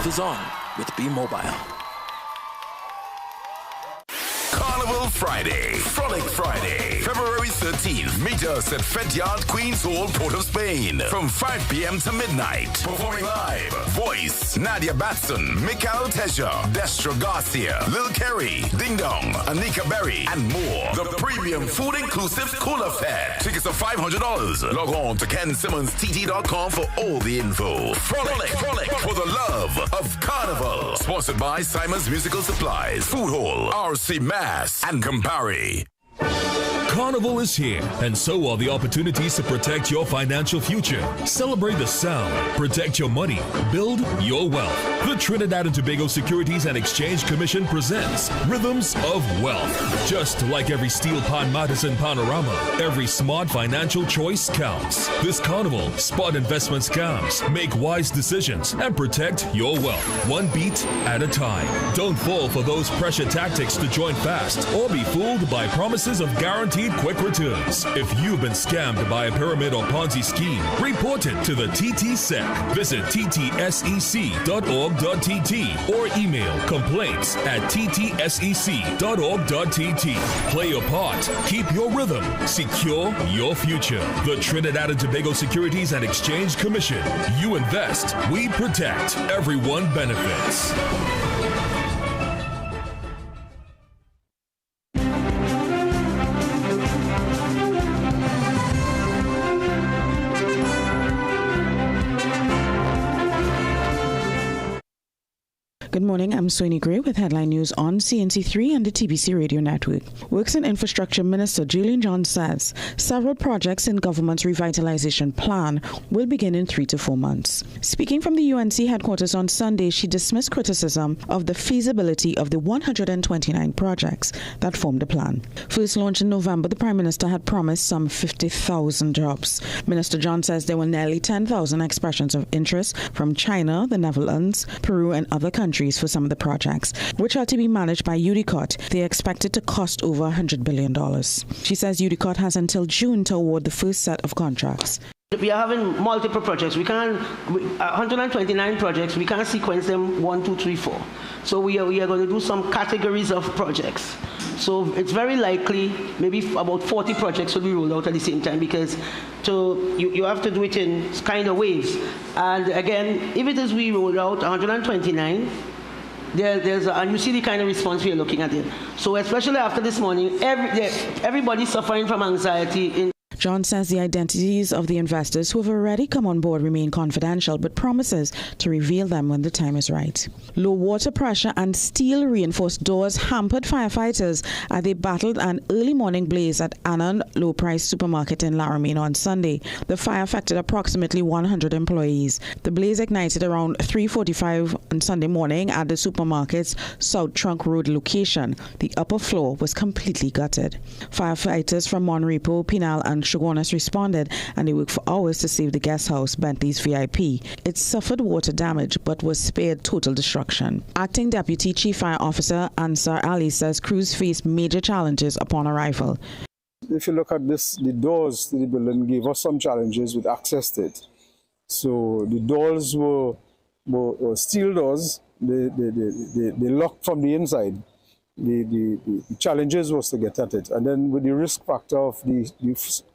Is on with B Mobile. Call Carnival Friday, Frolic Friday, February 13th. Meet us at Fete Yard, Queen's Hall, Port of Spain, from 5 p.m. to midnight. Performing live, Voice, Nadia Batson, Mikael Teja, Destra Garcia, Lil Kerry, Ding Dong, Anika Berry, and more. The premium food inclusive Cooler Fest. Tickets are $500. Log on to KenSimmonsTT.com for all the info. Frolic for the love of Carnival. Sponsored by Simon's Musical Supplies, Food Hall, RC Mass, and Campari. Carnival is here, and so are the opportunities to protect your financial future. Celebrate the sound, protect your money, build your wealth. The Trinidad and Tobago Securities and Exchange Commission presents Rhythms of Wealth. Just like every Steel Pan Madison panorama, every smart financial choice counts. This carnival, spot investment scams, make wise decisions, and protect your wealth, one beat at a time. Don't fall for those pressure tactics to join fast or be fooled by promises of guaranteed quick returns. If you've been scammed by a pyramid or Ponzi scheme, report it to the TTSEC. Visit ttsec.org.tt or email complaints@ttsec.org.tt. Play your part, keep your rhythm, secure your future. The Trinidad and Tobago Securities and Exchange Commission. You invest, we protect, everyone benefits. Good morning, I'm Sweeney Gray with headline news on CNC3 and the TBC Radio Network. Works and Infrastructure Minister Julian John says several projects in government's revitalization plan will begin in 3 to 4 months. Speaking from the UNC headquarters on Sunday, she dismissed criticism of the feasibility of the 129 projects that formed the plan. First launched in November, the Prime Minister had promised some 50,000 jobs. Minister John says there were nearly 10,000 expressions of interest from China, the Netherlands, Peru, and other countries for some of the projects, which are to be managed by UDICOT. They are expected to cost over $100 billion. She says UDICOT has until June to award the first set of contracts. We are having multiple projects. 129 projects. We can't sequence them 1, 2, 3, 4. So we are going to do some categories of projects. So it's very likely maybe about 40 projects will be rolled out at the same time, because you have to do it in kind of waves. And again, if it is we roll out 129, and you see the kind of response we are looking at here. So especially after this morning, everybody's suffering from anxiety. John says the identities of the investors who have already come on board remain confidential, but promises to reveal them when the time is right. Low water pressure and steel-reinforced doors hampered firefighters as they battled an early morning blaze at Annan Low Price Supermarket in Laramine on Sunday. The fire affected approximately 100 employees. The blaze ignited around 3:45 on Sunday morning at the supermarket's South Trunk Road location. The upper floor was completely gutted. Firefighters from Monrepo, Pinal, and Shogunas responded, and they worked for hours to save the guest house, Bentley's VIP. It suffered water damage but was spared total destruction. Acting Deputy Chief Fire Officer Ansar Ali says crews faced major challenges upon arrival. If you look at this, the doors to the building gave us some challenges with access to it. So the doors were steel doors. They locked from the inside. The challenges was to get at it, and then with the risk factor of the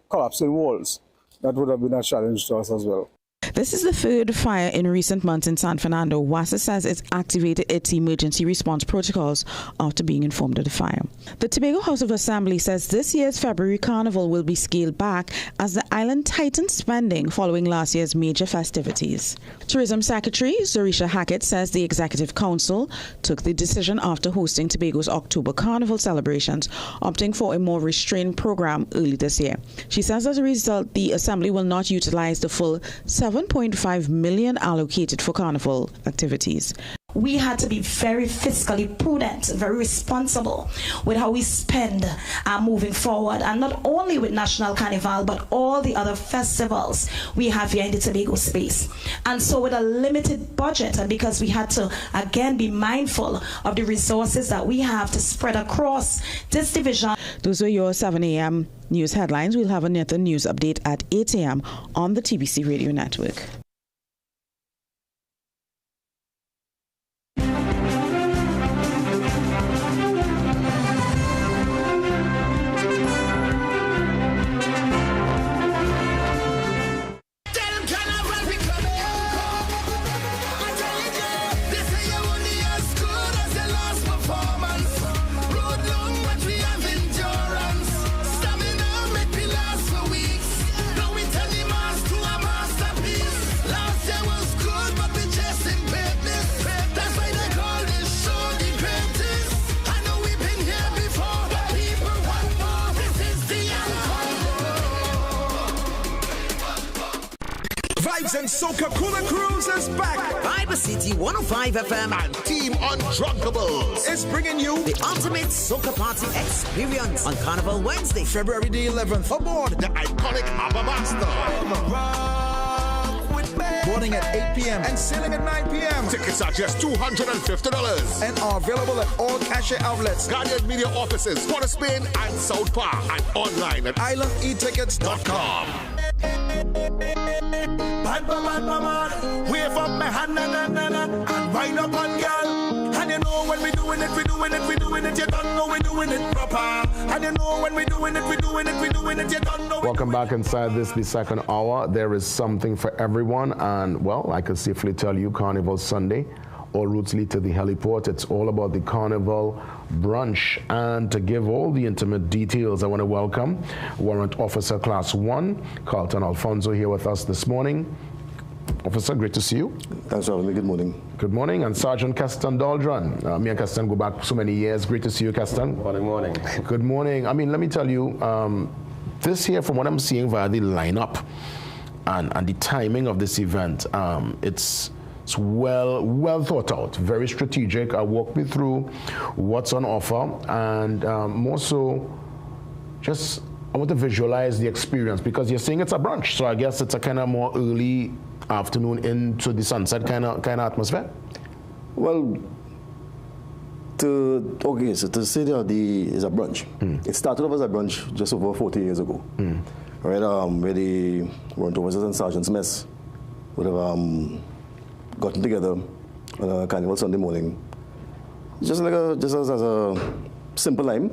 collapsing walls, that would have been a challenge to us as well. This is the third fire in recent months in San Fernando. WASA says it's activated its emergency response protocols after being informed of the fire. The Tobago House of Assembly says this year's February Carnival will be scaled back as the island tightens spending following last year's major festivities. Tourism Secretary Zorisha Hackett says the Executive Council took the decision after hosting Tobago's October Carnival celebrations, opting for a more restrained program early this year. She says as a result, the Assembly will not utilize the full $7.5 million allocated for carnival activities. We had to be very fiscally prudent, very responsible with how we spend moving forward, and not only with National Carnival, but all the other festivals we have here in the Tobago space. And so with a limited budget, and because we had to, again, be mindful of the resources that we have to spread across this division. Those are your 7 a.m. news headlines. We'll have another news update at 8 a.m. on the TBC Radio Network. Vibes and Soca Cooler Cruise is back. Vibe City 105 FM and Team Undrunkables is bringing you the ultimate soca party experience on Carnival Wednesday, February the 11th, aboard the iconic Abba Master. Boarding at 8 p.m. and sailing at 9 p.m. Tickets are just $250 and are available at all cachet outlets, Guardian Media offices, Port of Spain and South Park, and online at islandetickets.com. Wave up my hand and wind up on girl. And you know when we doing it, you don't know we doing it proper. And you know when we doing it, you don't know. Welcome back inside the second hour. There is something for everyone, and well, I can safely tell you, Carnival Sunday, all routes lead to the heliport. It's all about the Carnival brunch. And to give all the intimate details, I want to welcome Warrant Officer Class 1, Carlton Alfonso, here with us this morning. Officer, great to see you. Thanks for having me. Good morning. Good morning. And Sergeant Keston Doldron. Me and Keston go back so many years. Great to see you, Keston. Morning. Good morning. I mean, let me tell you, this here, from what I'm seeing via the lineup and the timing of this event, it's well thought out, very strategic. Walk me through what's on offer, and more so, just I want to visualize the experience, because you're saying it's a brunch, so I guess it's a kind of more early afternoon into the sunset kind of atmosphere. Well, to say that it's a brunch. It started off as a brunch just over 40 years ago, right? Where the warrant officers and sergeants mess would have gotten together on a Carnival Sunday morning, just as a simple lime,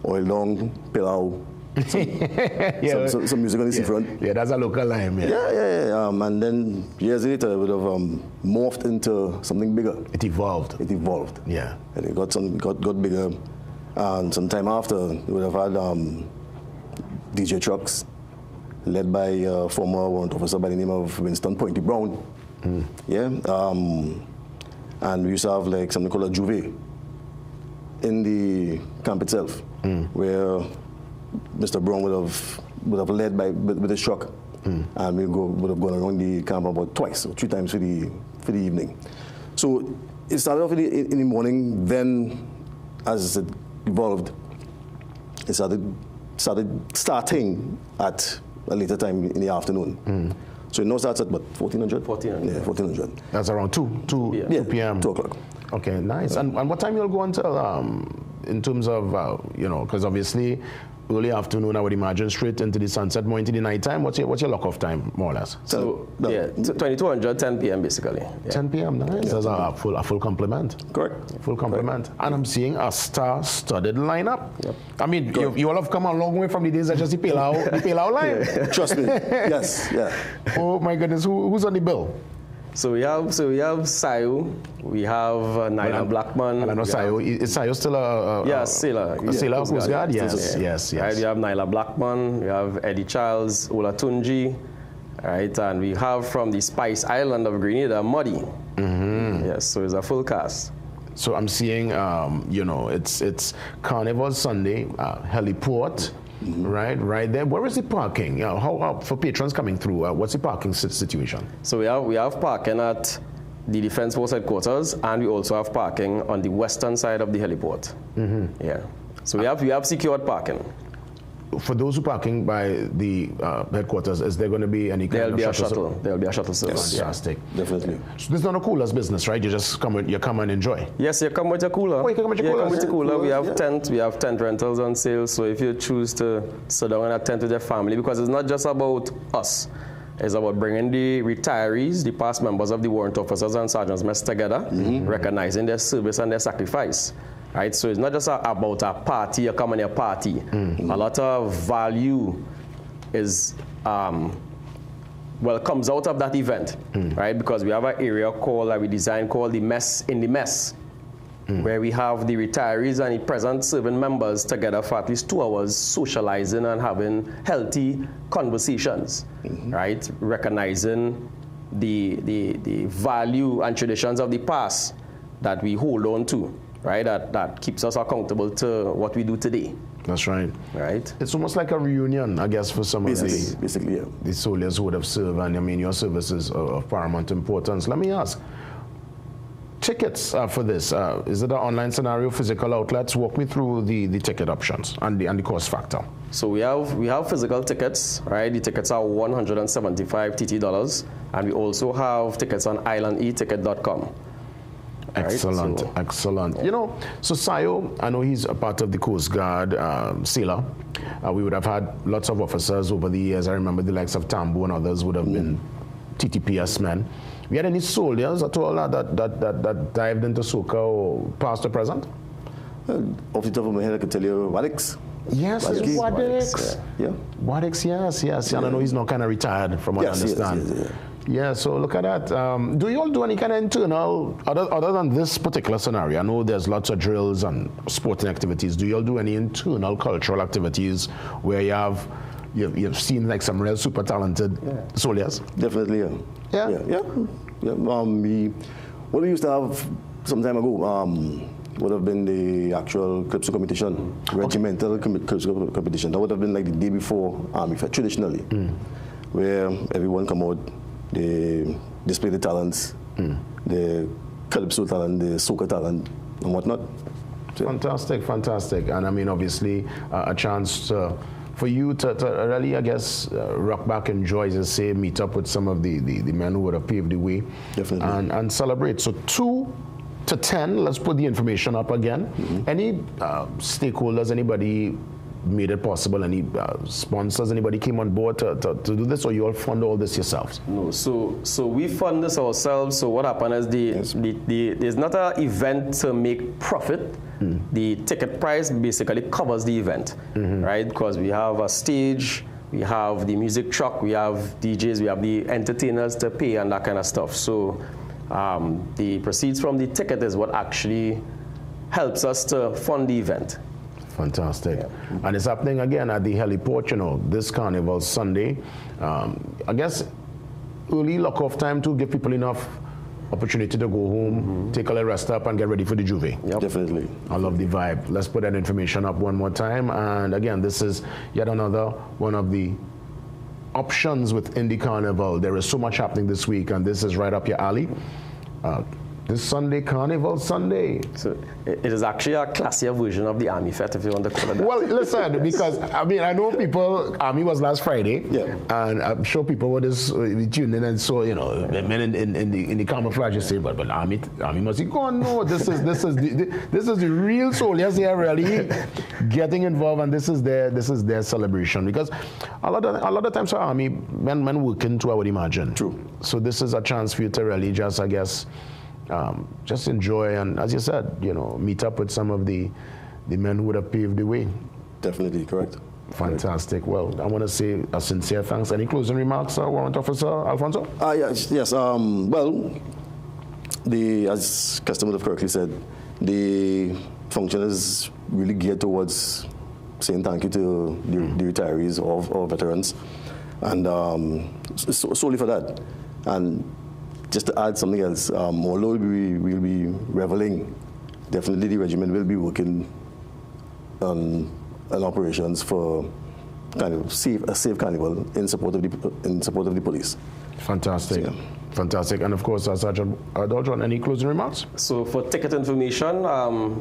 oil long, pilau, some music on the seafront. Yeah, that's a local lime. Yeah. And then years later, it would have morphed into something bigger. It evolved. Yeah. And it got bigger. And some time after, we would have had DJ trucks, led by a former warrant officer by the name of Winston Pointy Brown. And we used to have like something called a juve in the camp itself, where Mr. Brown would have led with his truck, and we would have gone around the camp about twice or 3 times for the evening. So it started off in the morning. Then, as it evolved, it starting at a later time in the afternoon. So it now starts at what, 1400? 1400. Yeah, 1400. That's around 2 p.m. 2 o'clock. Okay, nice. And what time you'll go until, in terms of, because obviously early afternoon, I would imagine, straight into the sunset, more into the night time. What's your lock-off time, more or less? So 2200, 10 p.m. basically. Yeah. 10 p.m. Nice. That's a full complement. Correct. Full complement. Correct. And I'm seeing a star-studded lineup. Yep. I mean, you all have come a long way from the days that just the Pilau line. Yeah. Trust me. Yes. Yeah. Oh my goodness, who's on the bill? So we have Sayu, we have Nyla Blackman. I know Sayu. Is Sayu still a sailor? A sailor, Coast Guard? Yes. Right, we have Nyla Blackman, we have Eddie Charles, Olatunji, right, and we have from the Spice Island of Grenada, Muddy. Yes, so it's a full cast. So I'm seeing, it's Carnival Sunday, heliport. Right there. Where is the parking? How for patrons coming through? What's the parking situation? So we have parking at the Defence Force headquarters, and we also have parking on the western side of the heliport. Yeah. So we have secured parking. For those who parking by the headquarters, is there going to be any kind of shuttle? There'll be a shuttle service. Fantastic. Yeah, definitely. So this is not a cooler's business, right? You just come and enjoy. Yes, you come with your cooler. Oh, you can come with your cooler. Come with your cooler. We have tent rentals on sale. So if you choose to sit down and attend to their family, because it's not just about us. It's about bringing the retirees, the past members of the warrant officers and sergeants mess together, recognizing their service and their sacrifice. Right, so it's not just about a party, you come on a party. A lot of value is, comes out of that event, right? Because we have an area that we designed called the Mess in the Mess, where we have the retirees and the present serving members together for at least 2 hours socializing and having healthy conversations, right? Recognizing the value and traditions of the past that we hold on to. right? That keeps us accountable to what we do today. That's right. Right. It's almost like a reunion, I guess, for some of the soldiers who would have served, and I mean, your services are of paramount importance. Let me ask, tickets for this, is it an online scenario, physical outlets? Walk me through the ticket options and the cost factor. So we have physical tickets, right? The tickets are $175 TT, and we also have tickets on islandeticket.com. Excellent, right, excellent. You know, so Sayo, I know he's a part of the Coast Guard sailor. We would have had lots of officers over the years. I remember the likes of Tambo and others would have been TTPS men. We had any soldiers at all that dived into soca or past or present? Off the top of my head, I could tell you Wadix. Yes, Wadix. Yeah. Wadix, yes. And I know he's not kind of retired from what I understand. Yes. Yeah, so look at that. Do you all do any kind of internal, other than this particular scenario? I know there's lots of drills and sporting activities. Do you all do any internal cultural activities where you've seen like some real super talented soldiers? Definitely, yeah. What we used to have some time ago would have been the actual Calypso competition, regimental Calypso competition. That would have been like the day before Army Fair, traditionally, where everyone come out. They display the talents, the Calypso talent, the soca talent, and whatnot. So, fantastic. And I mean, obviously, a chance for you to really, I guess, rock back, enjoy, as I say, meet up with some of the men who would have paved the way. Definitely. And celebrate. So 2 to 10, let's put the information up again. Any stakeholders, anybody made it possible? Any sponsors? Anybody came on board to do this, or you all fund all this yourselves? No, so we fund this ourselves. So what happened is there's not an event to make profit. The ticket price basically covers the event, right? Because we have a stage, we have the music truck, we have DJs, we have the entertainers to pay and that kind of stuff. So the proceeds from the ticket is what actually helps us to fund the event. Fantastic. And it's happening again at the heliport, you know, this Carnival Sunday. I guess early lock-off time to give people enough opportunity to go home, take a little rest up, and get ready for the Juve. Definitely. I love the vibe. Let's put that information up one more time. And again, this is yet another one of the options within the Carnival. There is so much happening this week, and this is right up your alley. This Sunday, Carnival Sunday. So it is actually a classier version of the Army Fete, if you want to call it that. Well, listen, because I mean, I know people, Army was last Friday, and I'm sure people were just tuned in and saw, you know, men in the camouflage and say, but Army must be gone. No, this is the real soldiers here really getting involved, and this is their celebration, because a lot of times for Army, men working too, I would imagine. True. So this is a chance for you to really just, I guess, just enjoy, and as you said, you know, meet up with some of the men who would have paved the way. Definitely, correct. Fantastic. Well, I want to say a sincere thanks. Any closing remarks, Warrant Officer Alfonso? Yes. Well, as Customer have correctly said, the function is really geared towards saying thank you to the retirees or veterans, and solely for that. And just to add something else, although we will be reveling, definitely the regiment will be working on operations for kind of a safe carnival in support of the police. Fantastic. So, fantastic. And of course, Sergeant Adoljon, any closing remarks? So for ticket information,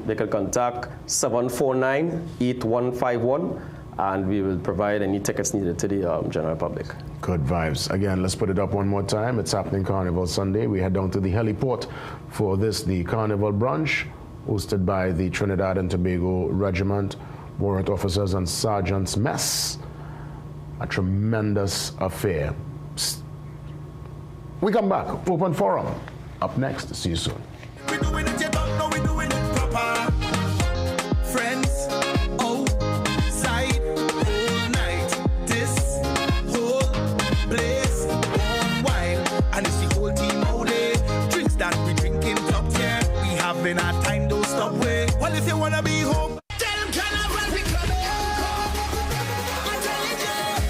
they can contact 749-8151. And we will provide any tickets needed to the general public. Good vibes. Again, let's put it up one more time. It's happening Carnival Sunday. We head down to the heliport for the Carnival brunch, hosted by the Trinidad and Tobago Regiment, Warrant Officers and Sergeants Mess. A tremendous affair. We come back. Open Forum. Up next. See you soon. We doing it, you don't know we doing it proper. Friends. In our time, don't stop way. Well, if you wanna be home, tell them Carnival we coming. I tell you,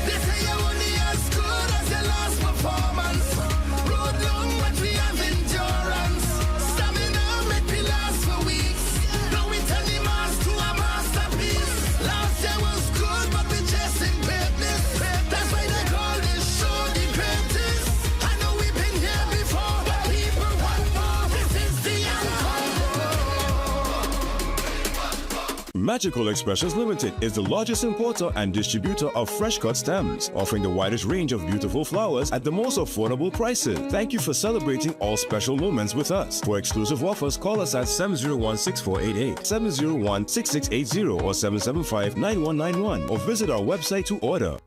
they say you're only as good as your last performance. Road long, but we have endurance. Magical Expressions Limited is the largest importer and distributor of fresh cut stems, offering the widest range of beautiful flowers at the most affordable prices. Thank you for celebrating all special moments with us. For exclusive offers, call us at 701-6488, 701-6680, or 775-9191, or visit our website to order.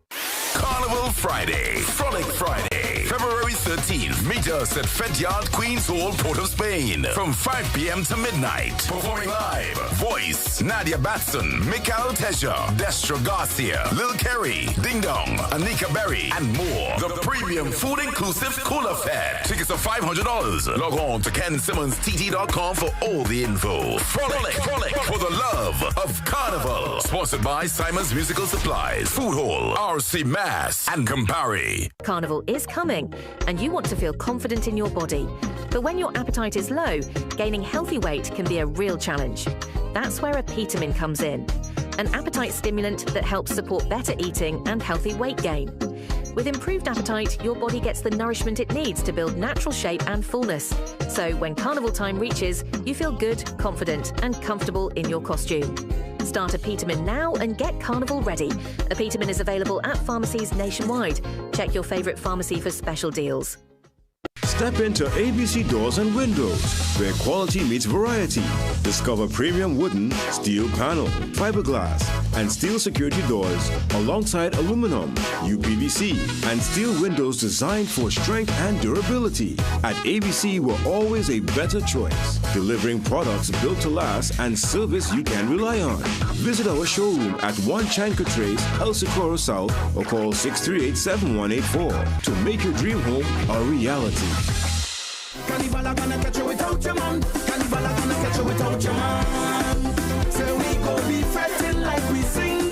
Carnival Friday, Frolic Friday, February 13th. Meet us at Fetyard, Queen's Hall, Port of Spain, from 5 p.m. to midnight. Performing live, Voice, Nadia Batson, Mikael Teja, Destro Garcia, Lil Kerry, Ding Dong, Anika Berry, and more. The premium food-inclusive Cooler Fed. Tickets are $500. Log on to KenSimmonsTT.com for all the info. Frolic for the love of Carnival. Sponsored by Simon's Musical Supplies, Food Hall, RC Mass, and Campari. Carnival is coming, and you want to feel confident in your body. But when your appetite is low, gaining healthy weight can be a real challenge. That's where a Petamin comes in, an appetite stimulant that helps support better eating and healthy weight gain. With improved appetite, your body gets the nourishment it needs to build natural shape and fullness. So when carnival time reaches, you feel good, confident, and comfortable in your costume. Start a Petamin now and get carnival ready. A Petamin is available at pharmacies nationwide. Check your favorite pharmacy for special deals. Step into ABC Doors and Windows, where quality meets variety. Discover premium wooden, steel panel, fiberglass, and steel security doors alongside aluminum, UPVC, and steel windows designed for strength and durability. At ABC, we're always a better choice, delivering products built to last and service you can rely on. Visit our showroom at 1 Chanka Trace, El Socorro South, or call 638-7184 to make your dream home a reality. Carnival are gonna catch you without your man. Carnival are gonna catch you without your man. So we go be fretting like we sing. You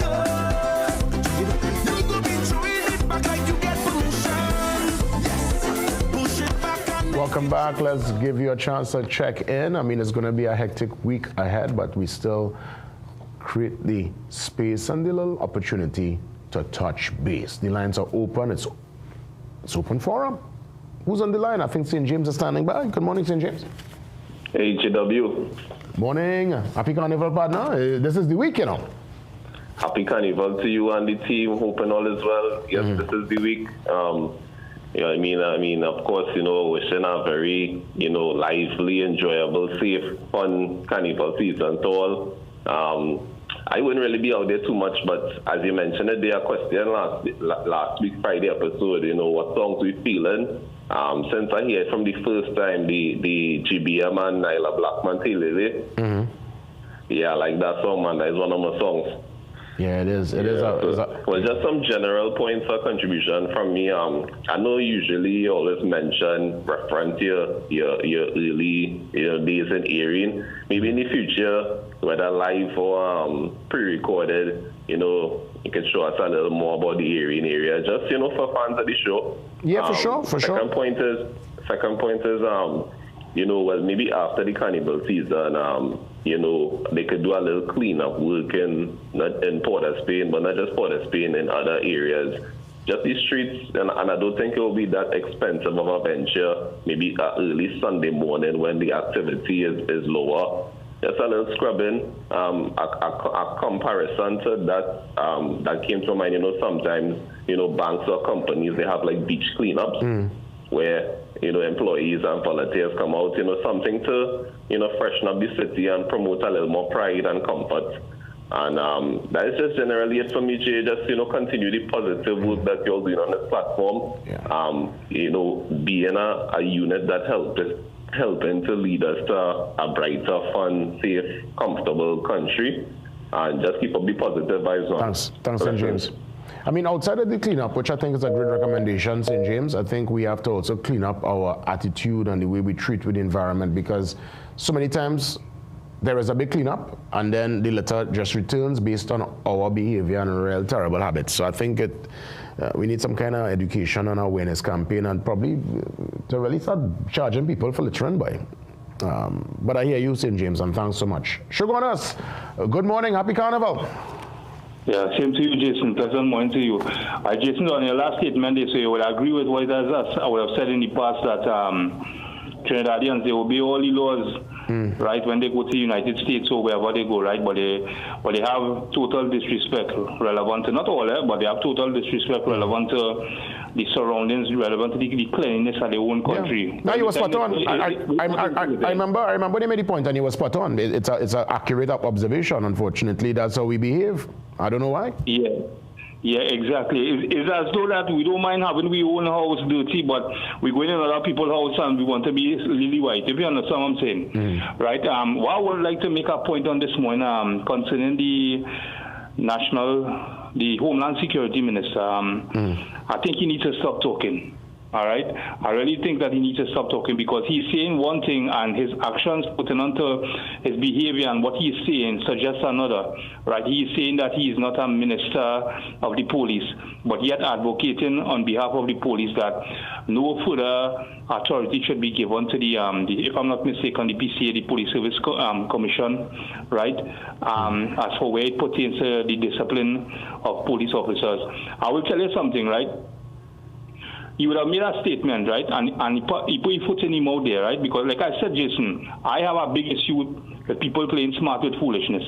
go be throwing it back like you get permission. Yes, push it back and Welcome back. Let's give you a chance to check in. I mean, it's going to be a hectic week ahead, but we still create the space and the little opportunity to touch base. The lines are open. It's open forum. Who's on the line? I think St. James is standing by. Good morning, St. James. Hey, GW. Morning. Happy Carnival, partner. This is the week, you know. Happy Carnival to you and the team. Hoping all is well. Yes, This is the week. I mean, of course, wishing a very, lively, enjoyable, safe, fun Carnival season to all. I wouldn't really be out there too much, but as you mentioned, there a question last week Friday episode. What songs we feeling? Since I heard from the first time the GBM and Nyla Blackman Taylor. Yeah, I like that song, man. That is one of my songs. Yeah, it is. Well, just some general points of contribution from me. I know usually you always mention reference your early days in airing. Maybe in the future, whether live or pre-recorded, you can show us a little more about the airing area, just for fans of the show. Yeah, for sure. Second point is, well, maybe after the Carnival season, they could do a little cleanup work not in Port of Spain, but not just Port of Spain, in other areas. Just the streets, and I don't think it will be that expensive of a venture, maybe early Sunday morning when the activity is lower. Just a little scrubbing. A comparison to that came to mind, sometimes, banks or companies, they have like beach cleanups where, employees and volunteers come out, something to, freshen up the city and promote a little more pride and comfort. And that is just generally it for me, Jay. Just, continue the positive work that you're doing on this platform. Being a unit that helping to lead us to a brighter, fun, safe, comfortable country. And just keep up the positive vibes. Thanks, St. James. I mean, outside of the cleanup, which I think is a great recommendation, St. James, I think we have to also clean up our attitude and the way we treat with the environment, because so many times there is a big cleanup and then the litter just returns based on our behavior and real terrible habits. So I think we need some kind of education and awareness campaign, and probably to really start charging people for littering by. But I hear you, St. James, and thanks so much. Sugar on us. Good morning. Happy Carnival. Yeah, same to you, Jason. Pleasant morning to you. Jason, on your last statement, they say you would agree with what I would have said in the past, that Trinidadians, they obey all the laws right? When they go to the United States or wherever they go, right? But they have total disrespect relevant to, not all, but they have total disrespect relevant to the surroundings, relevant to the cleanliness of their own country. Yeah. No, you were spot on. I remember they made the point, and you were spot on. It's an accurate observation. Unfortunately, that's how we behave. I don't know why. Yeah, exactly. It's as though that we don't mind having we own house dirty, but we go in other people's house and we want to be lily white. If you understand what I'm saying, right? What I would like to make a point on this morning concerning the Homeland Security Minister. I think he needs to stop talking. All right, I really think that he needs to stop talking, because he's saying one thing and his actions putting onto his behavior and what he's saying suggests another. Right, he's saying that he is not a minister of the police, but yet advocating on behalf of the police that no further authority should be given to the if I'm not mistaken, the PCA, the Police Service Commission, right? As for where it pertains to the discipline of police officers. I will tell you something, right? He would have made a statement, right? And he put his foot in him out there, right? Because like I said, Jason, I have a big issue with people playing smart with foolishness.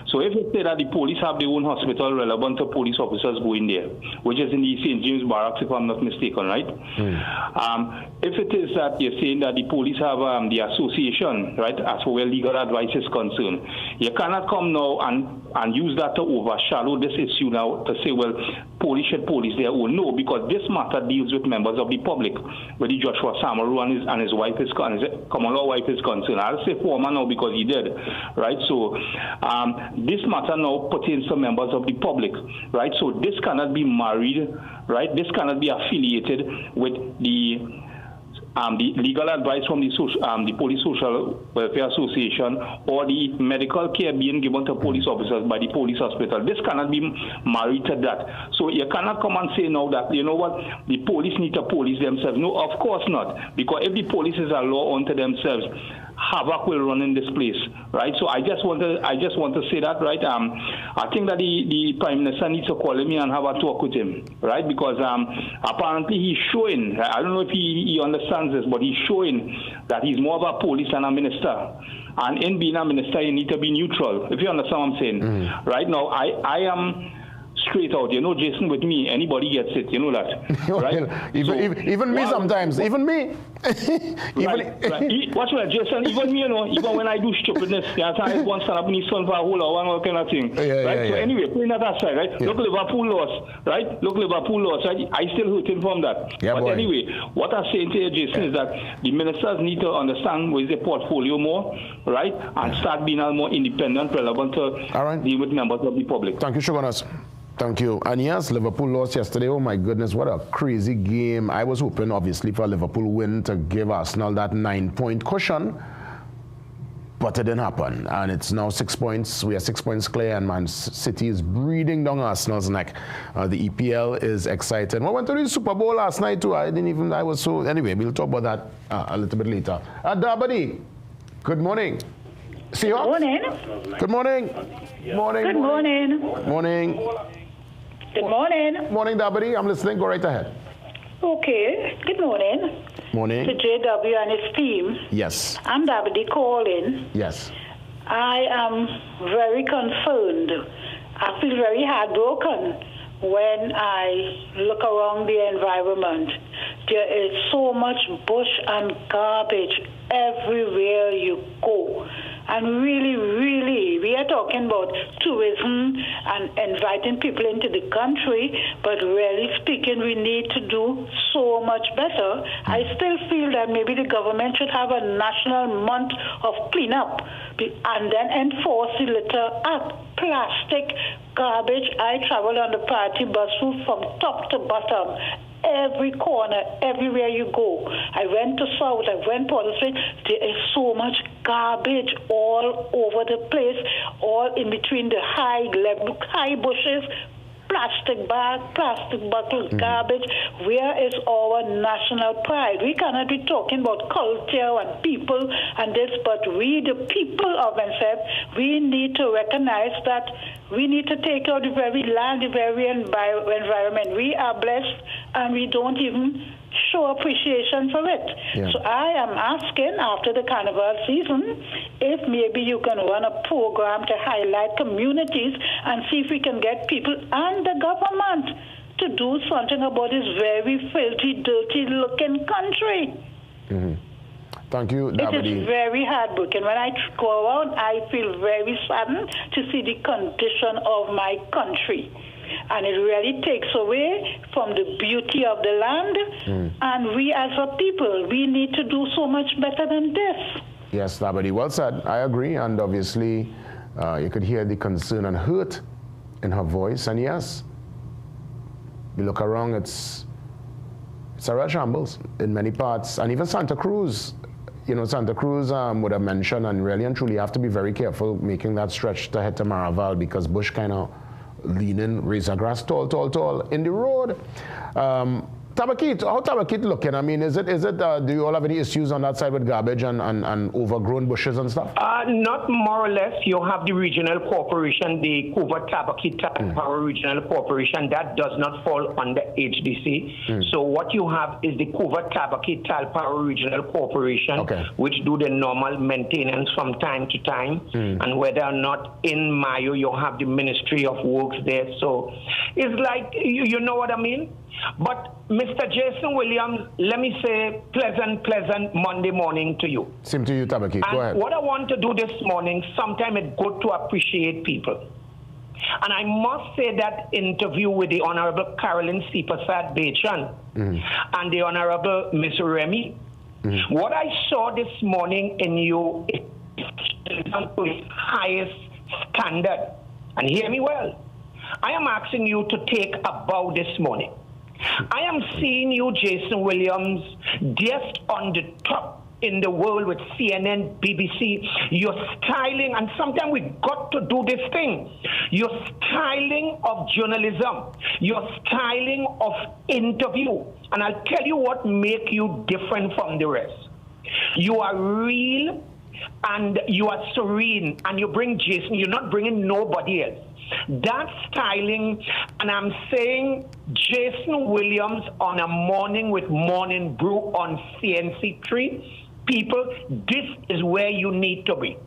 So if you say that the police have their own hospital relevant to police officers going there, which is in the St. James Barracks, if I'm not mistaken, right? If it is that you're saying that the police have the association, right, as for where legal advice is concerned, you cannot come now and use that to overshadow this issue now to say, well, police should police their own. No, because this matter deals with members of the public, where the Joshua Samaru and his wife is and his common law wife is concerned. I'll say former now because he did, right? So this matter now pertains to members of the public, right? So this cannot be married, right? This cannot be affiliated with the legal advice from the Police Social Welfare Association or the medical care being given to police officers by the police hospital. This cannot be married to that. So you cannot come and say now that, you know what, the police need to police themselves. No, of course not. Because if the police is a law unto themselves, havoc will run in this place, right? So I just want to say that, right? I think that the Prime Minister needs to call me and have a talk with him, right? Because apparently he's showing, I don't know if he understands this, but he's showing that he's more of a police than a minister. And in being a minister, you need to be neutral, if you understand what I'm saying. Right now, I am straight out, you know, Jason, with me, anybody gets it, you know that, right? Even me sometimes, even me. Watch that, Jason, even me, you know, even when I do stupidness, I want to stand up in his son for a whole hour and all kind of thing, right? So anyway, putting that aside, right? Look, Liverpool lost, right? Right? I still hurting from that. But anyway, what I'm saying to you, Jason, is that the ministers need to understand what is their portfolio more, right? And start being more independent, relevant to deal with members of the public. Thank you, Shogunas. Thank you. And yes, Liverpool lost yesterday. Oh my goodness, what a crazy game. I was hoping, obviously, for a Liverpool win to give Arsenal that 9-point cushion, but it didn't happen. And it's now 6 points. We are 6 points clear, and Man City is breathing down Arsenal's neck. The EPL is exciting. We went to the Super Bowl last night too. Anyway, we'll talk about that a little bit later. Dabadi, good morning. Seahawks? Good morning. Good morning. Good morning. Morning. Good morning. Morning, Dabadi. I'm listening. Go right ahead. Okay. Good morning. Morning. To JW and his team. Yes. I'm Dabadi calling. Yes. I am very concerned. I feel very heartbroken when I look around the environment. There is so much bush and garbage everywhere you go. And really, we are talking about tourism and inviting people into the country, but really speaking, we need to do so much better. I still feel that maybe the government should have a national month of cleanup and then enforce the litter act. Plastic, garbage. I travel on the party bus route from top to bottom. Every corner, everywhere you go. I went to South, I went to the street. There is so much garbage all over the place, all in between the high bushes, plastic bag, plastic bottles, garbage. Where is our national pride? We cannot be talking about culture and people and this, but we, the people of NSEP, we need to recognize that we need to take out the very land, the very environment. We are blessed, and we don't even show appreciation for it. Yeah. So I am asking, after the carnival season, if maybe you can run a program to highlight communities and see if we can get people and the government to do something about this very filthy, dirty-looking country. Mm-hmm. Thank you, It Davide. is very heartbreaking. When I go around, I feel very saddened to see the condition of my country. And it really takes away from the beauty of the land. And we as a people, we need to do so much better than this. Yes, Davide, well said. I agree. And obviously, you could hear the concern and hurt in her voice. And yes, you look around, it's a real shambles in many parts. And even Santa Cruz, Santa Cruz would have mentioned, and really and truly have to be very careful making that stretch to head to Maraval, because bush kind of leaning, razor grass tall in the road. Tabakit, how Tabakit looking? I mean, is it? Do you all have any issues on that side with garbage and overgrown bushes and stuff? Not more or less. You have the regional corporation, the Kuva Tabakit Power Regional Corporation, that does not fall under HDC. So what you have is the Kuva Tabakit Power Regional Corporation, which do the normal maintenance from time to time. And whether or not in Mayo you have the Ministry of Works there. So it's like, you know what I mean? But Mr. Jason Williams, let me say pleasant Monday morning to you. Same to you, Tabakit. Go ahead. What I want to do this morning, sometimes it's good to appreciate people. And I must say that interview with the Honorable Carolyn C. Prasad Bechan and the Honorable Miss Remy, what I saw this morning in you is to its highest standard. And hear me well. I am asking you to take a bow this morning. I am seeing you, Jason Williams, just on the top in the world with CNN, BBC. You're styling, and sometimes we've got to do this thing. You're styling of journalism. You're styling of interview. And I'll tell you what makes you different from the rest. You are real, and you are serene, and you bring Jason. You're not bringing nobody else. That styling, and I'm saying Jason Williams on a morning with Morning Brew on CNC3. People, this is where you need to be.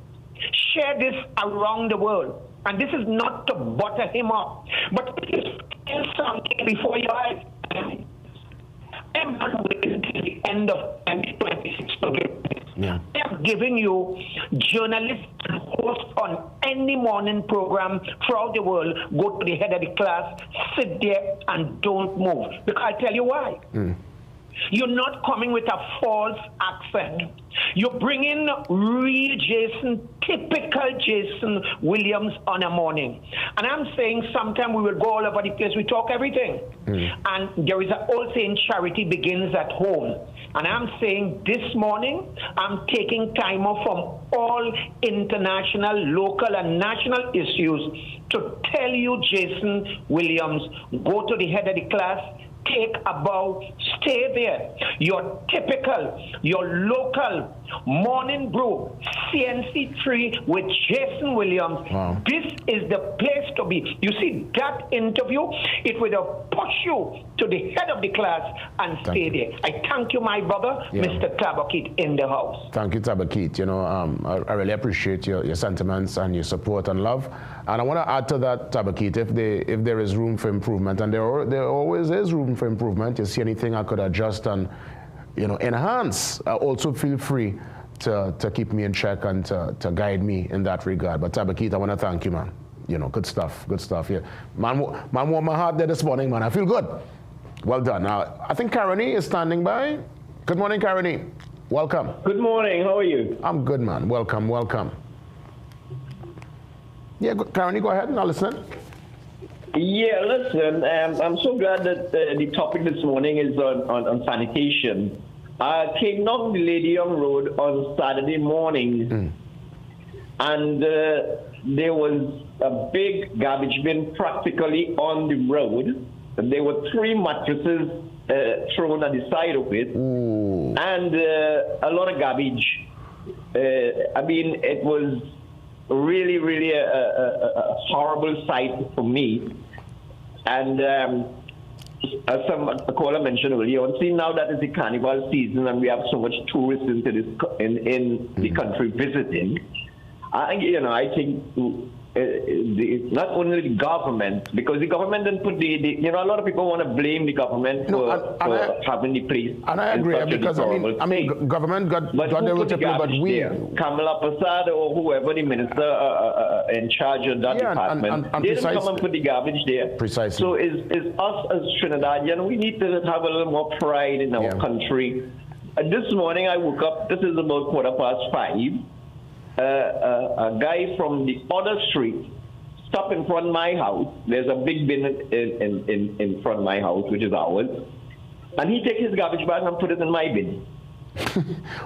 Share this around the world. And this is not to butter him up, but it is something before your eyes. I'm not waiting till the end of 2026 to get this. I'm giving you journalists and hosts on any morning program throughout the world. Go to the head of the class, sit there, and don't move. Because I'll tell you why. You're not coming with a false accent. You're bringing real Jason, typical Jason Williams on a morning. And I'm saying sometimes we will go all over the place. We talk everything. And there is an old saying, charity begins at home. And I'm saying this morning, I'm taking time off from all international, local, and national issues to tell you, Jason Williams, go to the head of the class, take a bow, stay there. Your typical, your local Morning Brew, CNC3 with Jason Williams. This is the place to be. You see, that interview, it will push you to the head of the class and stay there. I thank you, my brother, Mr. Tabakit in the house. Thank you, Tabakit. I really appreciate your sentiments and your support and love. And I want to add to that, Tabakit, if there is room for improvement, and there always is room for improvement. You see anything I could adjust and enhance, also feel free to keep me in check and to guide me in that regard. But Tabakit, I want to thank you, man. Good stuff. Yeah. Man warmed my heart there this morning, man. I feel good. Well done. Now, I think Karani is standing by. Good morning, Karani. Welcome. Good morning. How are you? I'm good, man. Welcome. Yeah, Karani, go ahead. Now listen. Yeah, listen, I'm so glad that the topic this morning is on sanitation. I came down the Lady Young Road on Saturday morning, and there was a big garbage bin practically on the road. There were 3 mattresses thrown at the side of it, and a lot of garbage. I mean, it was really a horrible sight for me. And as a caller mentioned earlier on, see now that it's the carnival season and we have so much tourists into this in the country visiting, I think not only the government, because the government didn't put a lot of people want to blame the government for having the place. And I agree, because I mean, government got the role to play, but we... Kamala Prasad or whoever the minister in charge of that department, they didn't come and put the garbage there. Precisely. So it's us as Trinidadian, we need to have a little more pride in our country. This morning I woke up, this is about 5:15. A guy from the other street stopped in front of my house. There's a big bin in front of my house, which is ours. And he take his garbage bag and put it in my bin.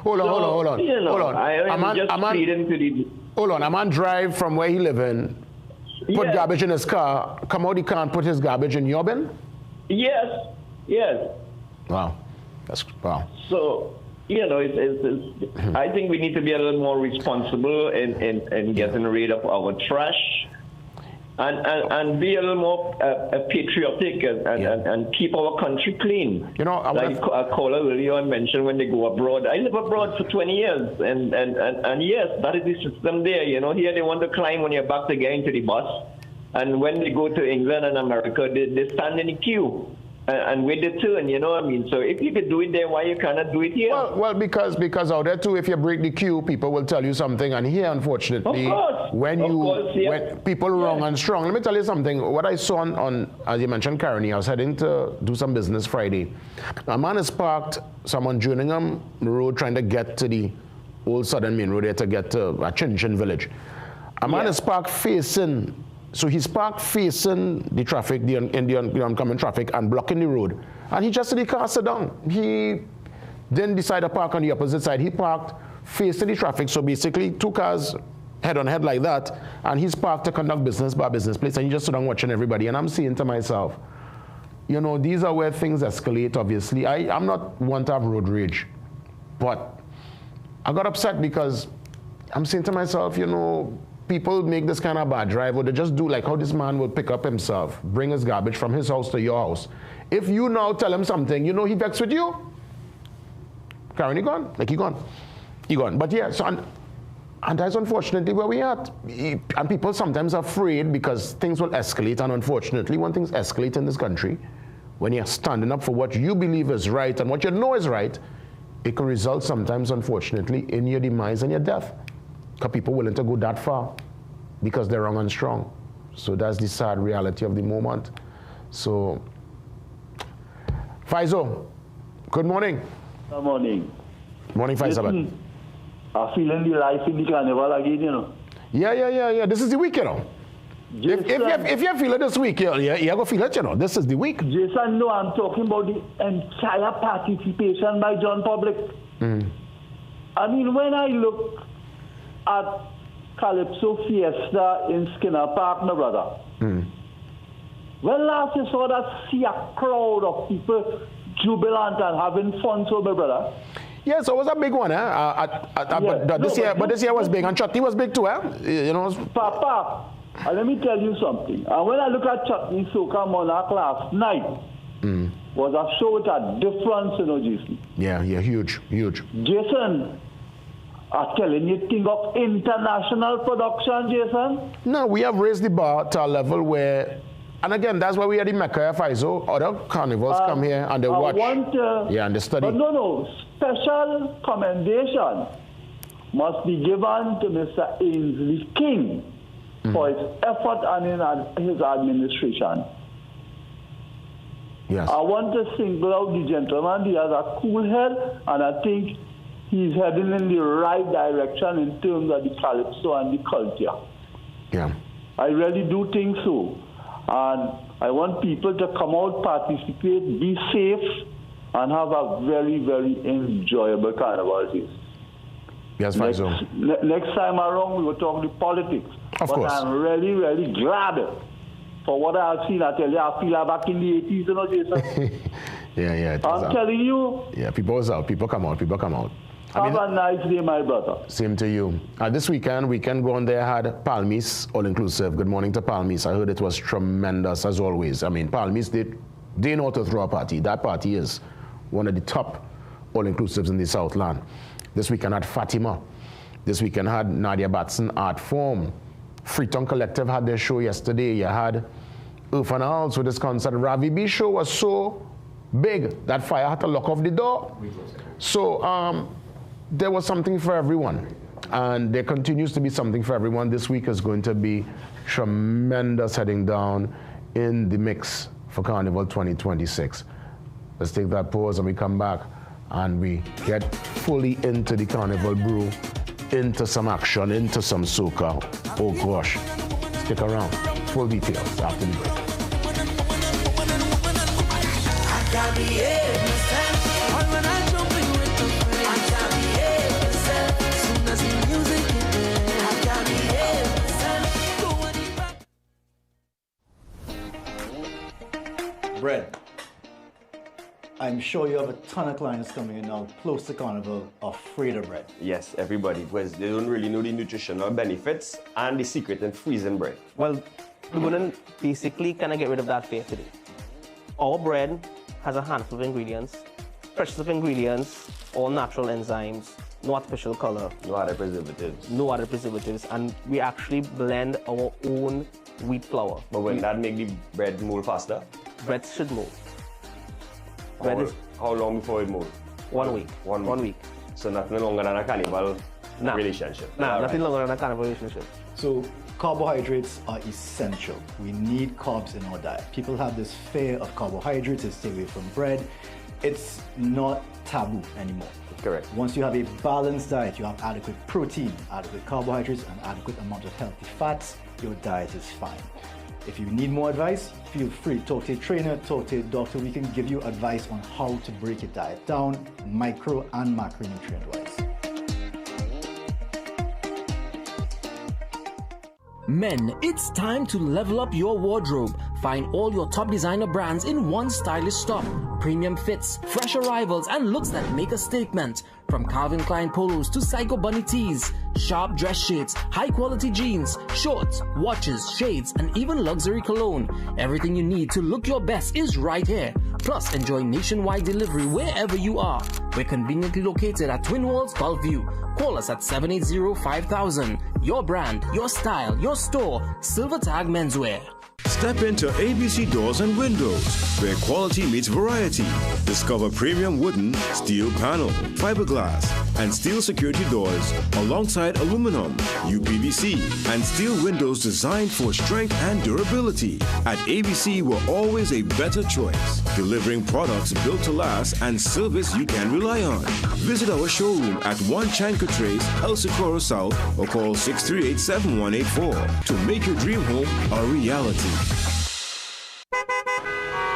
Hold on. Hold on. A man drive from where he live in, put garbage in his car, come out, he can't put his garbage in your bin? Yes. Wow. Wow. So, I think we need to be a little more responsible in getting rid of our trash and be a little more patriotic and keep our country clean. Like a caller earlier on mentioned when they go abroad. I live abroad for 20 years, and yes, that is the system there. Here they want to climb on your back to get into the bus, and when they go to England and America, they stand in the queue. And wait the turn, So if you could do it there, why you cannot do it here? Well, because out there too, if you break the queue, people will tell you something. And here, unfortunately, when people wrong and strong. Let me tell you something. What I saw on as you mentioned, Carney, I was heading to do some business Friday. A man is parked, someone Juningham Road, trying to get to the old Southern Main Road there to get to a Chinchin village. A man is parked facing. So he's parked facing the traffic, the oncoming traffic, and blocking the road. And he just said he can't sit down. He then decided to park on the opposite side. He parked facing the traffic. So basically, two cars head on head like that. And he's parked to conduct business by business place. And he just stood down watching everybody. And I'm saying to myself, these are where things escalate, obviously. I'm not one to have road rage. But I got upset because I'm saying to myself, people make this kind of bad drive, or they just do like how this man will pick up himself, bring his garbage from his house to your house. If you now tell him something, he vexed with you. Karen, he gone? Like he gone. But yeah, so and that's unfortunately where we at. And people sometimes are afraid because things will escalate. And unfortunately, when things escalate in this country, when you're standing up for what you believe is right and what you know is right, it can result sometimes, unfortunately, in your demise and your death. Because people willing to go that far because they're wrong and strong. So that's the sad reality of the moment. So, Faizo, good morning. Good morning. Morning, Faizo. I'm feeling the life in the carnival again, Yeah. This is the week, If you feel it this week, you're going to feel it, This is the week. Jason, no, I'm talking about the entire participation by John Public. I mean, when I look at Calypso Fiesta in Skinner Park, my brother. When last you saw that see a crowd of people jubilant and having fun, so my brother. Yeah, so it was a big one, But this year was big, and Chutney was big too, Papa, let me tell you something. And when I look at Chutney Soca Monarch last night, was a show with a difference, Jason. Yeah, huge. Jason, I'm telling you, think of international production, Jason. No, we have raised the bar to a level where, and again, that's why we are the Mecca FISO. Other carnivals come here and they watch. And they study. But no, special commendation must be given to Mr. Ainsley King for his effort and in his administration. Yes. I want to single out the gentleman. He has a cool head, and I think he's heading in the right direction in terms of the calypso and the culture. Yeah. I really do think so. And I want people to come out, participate, be safe, and have a very, very enjoyable carnival season. Yes, next time around, we will talk the politics. Of course. I'm really, really glad for what I've seen. I tell you, I feel like back in the 80s, Jason. Yeah. I'm telling you. Yeah, people is out. People come out. Have a nice day, my brother. Same to you. This weekend go on there, had Palmis all-inclusive. Good morning to Palmis. I heard it was tremendous, as always. I mean, Palmis did They know how to throw a party. That party is one of the top all-inclusives in the Southland. This weekend had Fatima. This weekend had Nadia Batson Art Form. Freetown Collective had their show yesterday. You had Earth and Alls with this concert. Ravi B show was so big that fire had to lock off the door. So there was something for everyone. And there continues to be something for everyone. This week is going to be tremendous heading down in the mix for Carnival 2026. Let's take that pause and we come back and we get fully into the Carnival Brew, into some action, into some soca. Oh gosh, stick around. Full details after the break. Bread. I'm sure you have a ton of clients coming in now, close to Carnival, afraid of bread. Yes, everybody, because they don't really know the nutritional benefits and the secret in freezing bread. Well, we're going to basically kind of get rid of that fear today. Our bread has a handful of ingredients, precious of ingredients, all natural enzymes, no artificial color. No other preservatives. No other preservatives, and we actually blend our own wheat flour. But will that make the bread mold faster? Bread should mold. How long before it molds? 1 week. 1 week. So nothing longer than a carnival relationship. Nothing longer than a carnival relationship. So carbohydrates are essential. We need carbs in our diet. People have this fear of carbohydrates, they stay away from bread. It's not taboo anymore. Correct. Once you have a balanced diet, you have adequate protein, adequate carbohydrates, and adequate amount of healthy fats, your diet is fine. If you need more advice, feel free to talk to a trainer, talk to a doctor. We can give you advice on how to break your diet down, micro and macronutrient wise. Men, it's time to level up your wardrobe. Find all your top designer brands in one stylish stop. Premium fits, fresh arrivals, and looks that make a statement. From Calvin Klein polos to Psycho Bunny tees, sharp dress shades, high quality jeans, shorts, watches, shades, and even luxury cologne. Everything you need to look your best is right here. Plus, enjoy nationwide delivery wherever you are. We're conveniently located at Twin Walls, Gulfview. Call us at 780-5000. Your brand, your style, your store, Silver Tag Menswear. Step into ABC Doors and Windows, where quality meets variety. Discover premium wooden, steel panel, fiberglass, and steel security doors alongside aluminum, UPVC, and steel windows designed for strength and durability. At ABC, we're always a better choice, delivering products built to last and service you can rely on. Visit our showroom at 1 Chanka Trace, El Socorro South, or call 638-7184 to make your dream home a reality.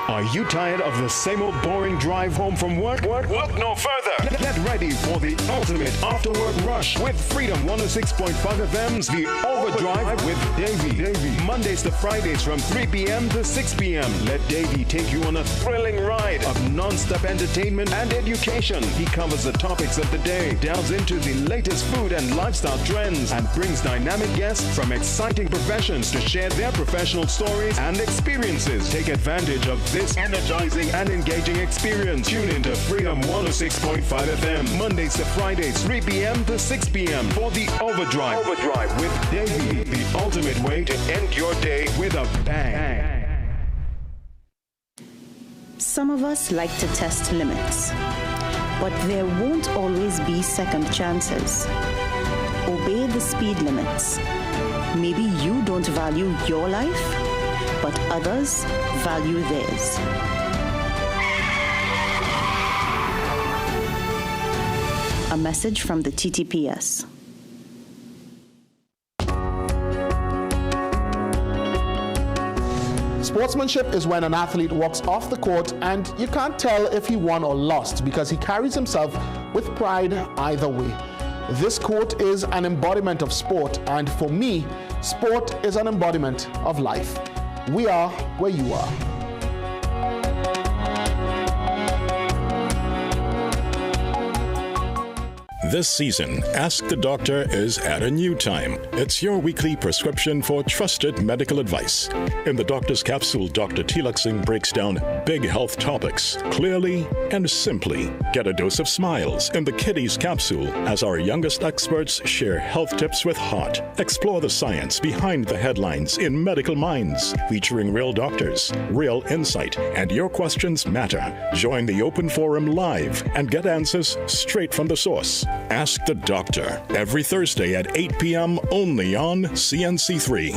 Are you tired of the same old boring drive home from work? Look no further. Get ready for the ultimate after-work rush with Freedom 106.5 FM's The Overdrive with Davey. Mondays to Fridays from 3 p.m. to 6 p.m. Let Davey take you on a thrilling ride of non-stop entertainment and education. He covers the topics of the day, delves into the latest food and lifestyle trends, and brings dynamic guests from exciting professions to share their professional stories and experiences. Take advantage of this energizing and engaging experience. Tune into Freedom 106.5 FM, Mondays to Fridays, 3 p.m. to 6 p.m. for The Overdrive with Davey, the ultimate way to end your day with a bang. Some of us like to test limits, but there won't always be second chances. Obey the speed limits. Maybe you don't value your life, but others value theirs. A message from the TTPS. Sportsmanship is when an athlete walks off the court and you can't tell if he won or lost because he carries himself with pride either way. This quote is an embodiment of sport, and for me, sport is an embodiment of life. We are where you are. This season, Ask the Doctor is at a new time. It's your weekly prescription for trusted medical advice. In the Doctor's Capsule, Dr. Tilak Singh breaks down big health topics clearly and simply. Get a dose of smiles in the Kiddies Capsule as our youngest experts share health tips with heart. Explore the science behind the headlines in Medical Minds, featuring real doctors, real insight, and your questions matter. Join the open forum live and get answers straight from the source. Ask the Doctor, every Thursday at 8 p.m. only on CNC3.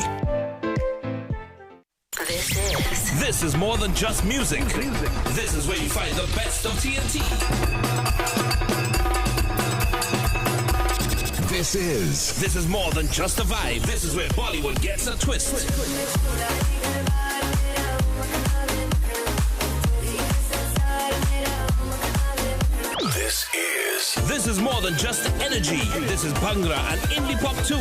This is more than just music. This is where you find the best of TNT. This is more than just a vibe. This is where Bollywood gets a twist. This is more than just energy. This is Bhangra and indie pop too.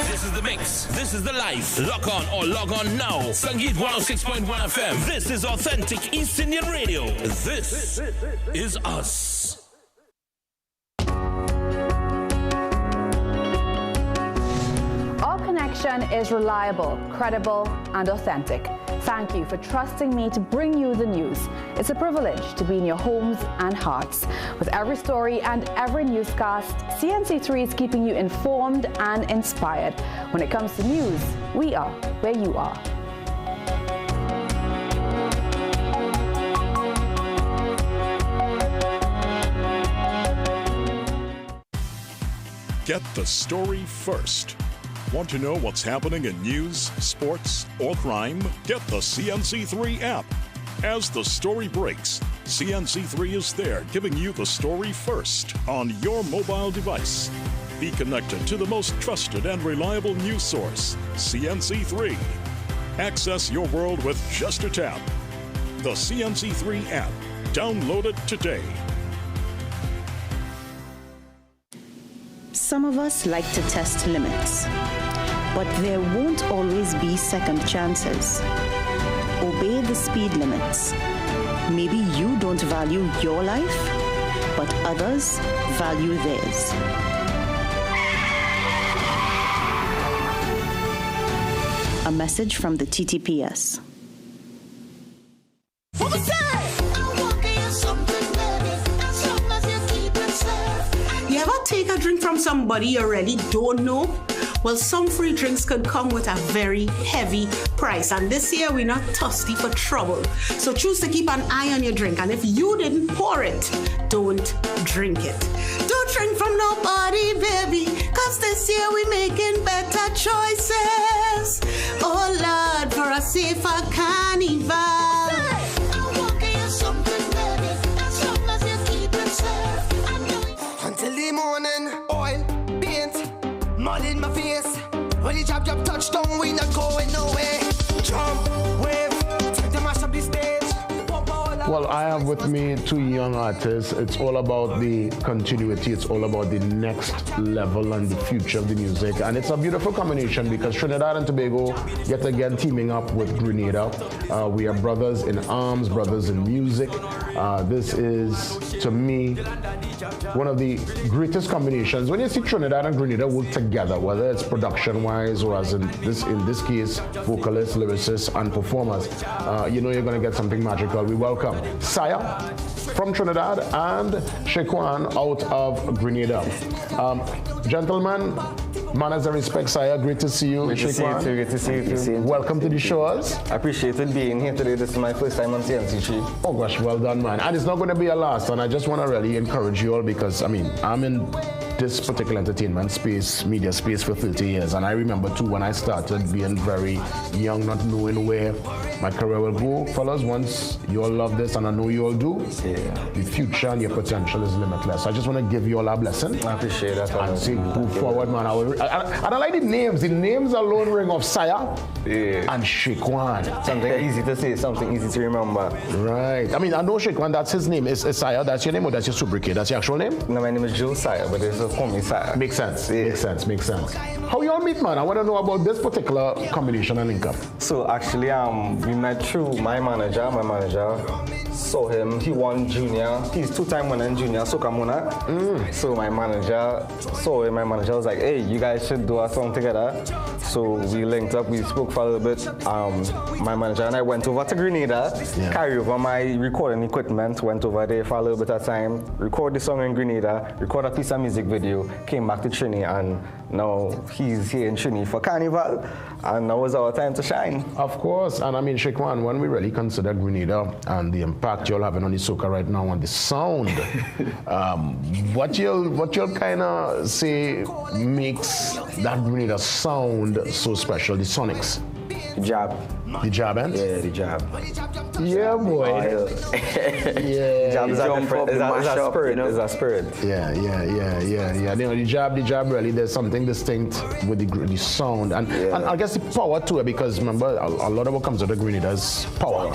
This is the mix. This is the life. Lock on or log on now. Sangeet 106.1 FM. This is authentic East Indian radio. This is us. Our connection is reliable, credible, and authentic. Thank you for trusting me to bring you the news. It's a privilege to be in your homes and hearts. With every story and every newscast, CNC3 is keeping you informed and inspired. When it comes to news, we are where you are. Get the story first. Want to know what's happening in news, sports, or crime? Get the CNC3 app. As the story breaks, CNC3 is there giving you the story first on your mobile device. Be connected to the most trusted and reliable news source, CNC3. Access your world with just a tap. The CNC3 app. Download it today. Some of us like to test limits, but there won't always be second chances. Obey the speed limits. Maybe you don't value your life, but others value theirs. A message from the TTPS. You ever take a drink from somebody you really don't know? Well, some free drinks could come with a very heavy price. And this year, we're not thirsty for trouble. So choose to keep an eye on your drink. And if you didn't pour it, don't drink it. Don't drink from nobody, baby. Cause this year we're making better choices. Oh, Lord, for a safer carnival. Until the morning, oil, paint, mud in my face. When the job touchdown, we not going nowhere. Jump, wave, time to mash up the stage. Well, I have with me two young artists. It's all about the continuity. It's all about the next level and the future of the music. And it's a beautiful combination because Trinidad and Tobago yet again teaming up with Grenada. We are brothers in arms, brothers in music. This is, to me, one of the greatest combinations. When you see Trinidad and Grenada work together, whether it's production-wise or as in this case, vocalists, lyricists, and performers, you know you're going to get something magical. We welcome Saya from Trinidad and Shekwan out of Grenada. Gentlemen, manners and respect, Saya, great to see you. Great to see you too, great to see you too. Welcome to the shows. I appreciate it being here today. This is my first time on CNC3. Oh gosh, well done, man. And it's not going to be a last, and I just want to really encourage you all because, I mean, I'm in this particular entertainment space, media space for 30 years, and I remember too when I started being very young, not knowing where my career will go. Fellas, once you all love this, and I know you all do, the future and your potential is limitless. So I just want to give you all a blessing. I appreciate that. And say, move forward, man. I don't like the names. The names alone ring of Saya and Shekwan. Something easy to say, something easy to remember. Right. I mean, I know Shekwan, that's his name. Is Saya, that's your name, or that's your sobriquet? That's your actual name? No, my name is Joe Saya, but it's a just call me Saya. Makes sense. Yeah. Makes sense. How you all meet, man? I want to know about this particular combination and link up. So actually, we met through my manager. My manager saw him. He won junior. He's 2-time winning junior Sokamuna. So my manager saw him. My manager was like, "Hey, you guys should do a song together." So we linked up. We spoke for a little bit. My manager and I went over to Grenada, carry over my recording equipment, went over there for a little bit of time, record the song in Grenada, record a piece of music video, came back to Trini, and now he's here in Trini for Carnival, and now is our time to shine. Of course, and I mean, Shekwan, when we really consider Grenada and the impact you're having on the soca right now and the sound, what you'll kind of say makes that Grenada sound so special? The sonics. The jab. The jab, eh? Yeah, the jab. Yeah, boy. Yeah. Jab is a spirit. You know? It's a spirit. Yeah. You know, the jab really, there's something distinct with the sound. And I guess the power too, because remember, a lot of what comes out of Grenada is power.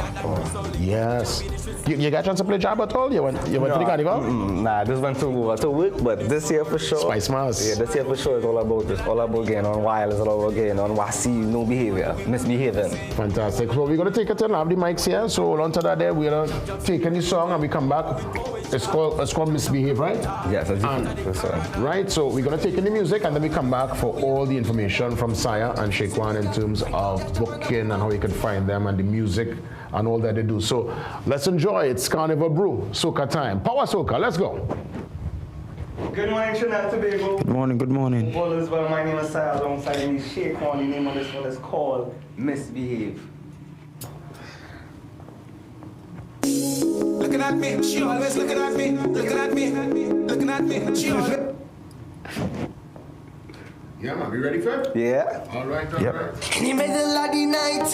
Yes. You got a chance to play jab at all? You went to the carnival? Nah, I just went to work, but this year for sure. Spice Mass. Yeah, this year for sure is all about this. All about getting on wild, it's all about getting on wasi, no behavior, misbehaving. Fantastic. So we're going to take it and have the mics here. So hold on to that there. We're going to take any song and we come back. It's called Misbehave, right? Yes, that's right. So we're going to take in the music and then we come back for all the information from Saya and Shekwan in terms of booking and how you can find them and the music and all that they do. So let's enjoy. It's Carnival Brew, Soca time. Power Soca, let's go. Good morning, Trinidad and Tobago. Good morning. All is well. My name is Saya, alongside me Shekwan. The name of this one is called Misbehave. Looking at me, she always looking at me, looking at me, looking at me, she always. Yeah, man, we ready for it? Yeah. All right. Can you make the laddie night?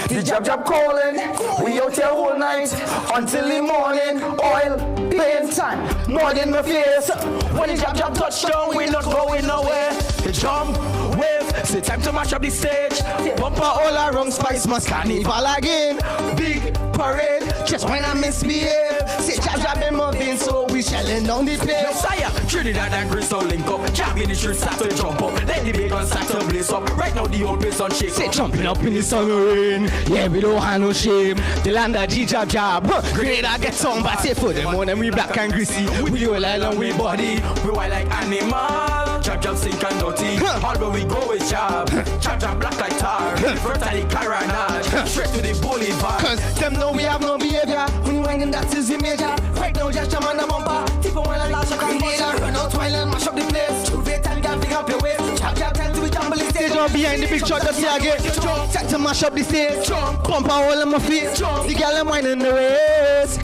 The jab calling. We out here all night until the morning. Oil, paint time, more than my face. When the jab touch down, we not going nowhere. The jump, wave, say time to mash up the stage. Bumper all around Spice Mass Carnival again. Big parade, just when I misbehave. Say jab been moving, so we shelling down the place. Saya, Trinidad and Crystal link up. Jab in the street, start to jump up. Let the bacon start to blaze up. Right now the old place on shake. Say jumping up in the sun rain. Yeah, we don't have no shame. The land of jab. Grenada get some, but say for them on them we black and greasy. We do like long we body. We wild like animal. Jab sink and dirty. Although we go with jab black like tar. Front of the carnage. Straight to the boulevard. Cause them know we have no behavior. When whining that is the major. Right now just jam on the bumper. Tip on one last shot. Grenada run out while and mash up the place. True faith and gal pick up your waist. Jab time to be jumble the stage. Jump behind the big shot just see again. Time to mash up the stage. Pump all in my feet. The gal am whining the waist.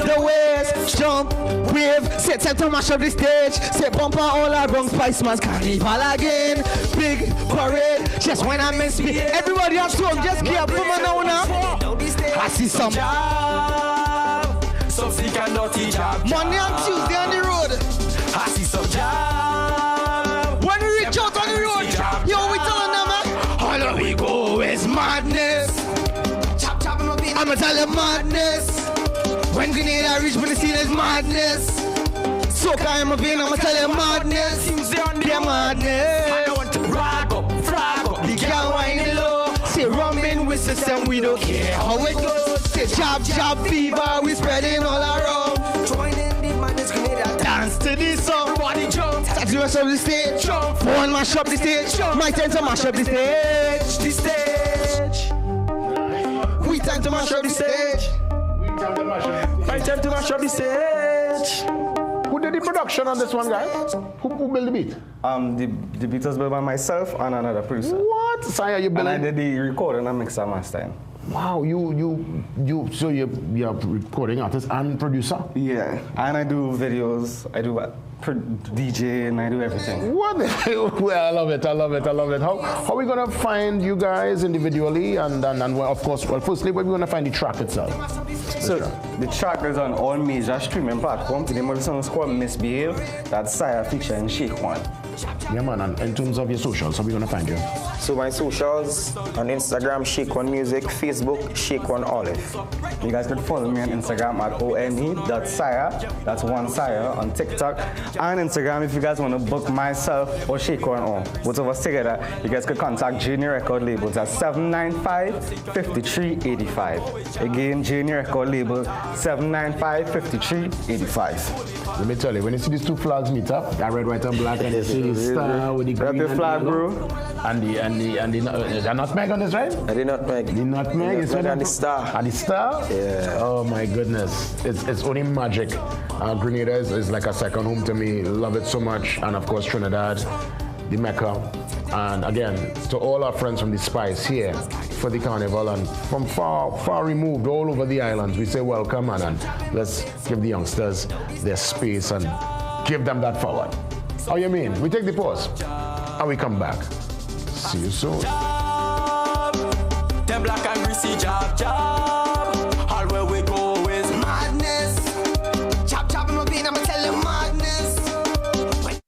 Jump, wave. Say time to mash up the stage. Say bumper all around Spice Mass Carnival again. Big parade. Just when I miss me. Everybody on song, just get up from now. I see some jab. Some sick and dirty jab. Monday and Tuesday on the road. I see some jab. When we reach out on the road, yo, we telling them, all we go is madness. I'ma tell them madness. When Grenada reach, when the scene is madness. Soca I'm a vein, I'ma tell them madness. They're madness. I don't want to rag up. The girl whining low. Say rumbling with system, we don't care how it goes. Say jab fever, we spreading all around. Join in the madness, Grenada. Dance to this song. Everybody jump. Start to mash up the stage. One mash up the stage. My time to mash up the stage. We time to mash up the stage. My time to mash up the stage. Who did the production on this one, guys? Who built the beat? The beat was built by myself and another producer. What? Saya, you built? And I did the recording and mixer mastering. Wow, so you're a recording artist and producer? Yeah, and I do videos. I do DJ and I do everything. What? Well, I love it. How are we gonna find you guys individually and well, of course, well, firstly, where are we gonna find the track itself? So the track is on all major streaming platforms. The name of the song is called Misbehave. That's Saya featuring Shekwan. Yeah, man, and in terms of your socials, how are we going to find you? So my socials, on Instagram, Shake One Music, Facebook, Shake One Olive. You guys can follow me on Instagram at one.sire, that's one sire, on TikTok, and Instagram if you guys want to book myself or Shake One on. Both of us together, you guys could contact Junior Record Labels at 795-5385. Again, Junior Record Label, 795-5385. Let me tell you, when you see these two flags meet up, that red, white, and black, and you see the star with the green and flag, bro. And the nutmeg on this, right? The nutmeg. The nutmeg is and the star. And the star? Yeah. Oh my goodness. It's only magic. Grenada is like a second home to me. Love it so much. And of course Trinidad, the Mecca. And again, to all our friends from the Spice here for the carnival and from far removed all over the islands, we say welcome and let's give the youngsters their space and give them that forward. How you mean? We take the pause and we come back. See you soon. Them black and greasy job. All where we go is madness. Chop in my bean, I'ma tell you madness.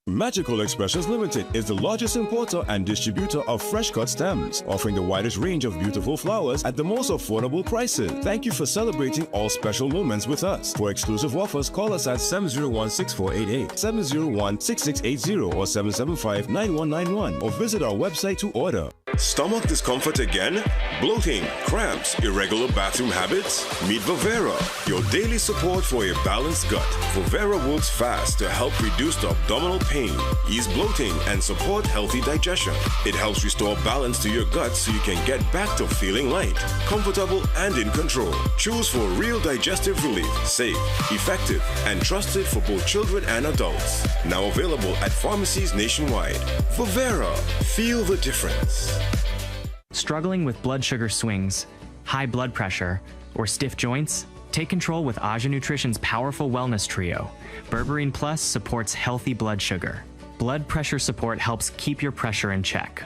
Magical Expressions Limited is the largest importer and distributor of fresh cut stems, offering the widest range of beautiful flowers at the most affordable prices. Thank you for celebrating all special moments with us. For exclusive offers, call us at 701-6488, 701-6680, or 775-9191, or visit our website to order. Stomach discomfort again? Bloating, cramps, irregular bathroom habits? Meet Vivera, your daily support for a balanced gut. Vivera works fast to help reduce the abdominal pain, ease bloating, and support healthy digestion. It helps restore balance to your gut so you can get back to feeling light, comfortable, and in control. Choose for real digestive relief, safe, effective, and trusted for both children and adults. Now available at pharmacies nationwide. Vivera, feel the difference. Struggling with blood sugar swings, high blood pressure, or stiff joints? Take control with Aja Nutrition's powerful wellness trio. Berberine Plus supports healthy blood sugar. Blood pressure support helps keep your pressure in check.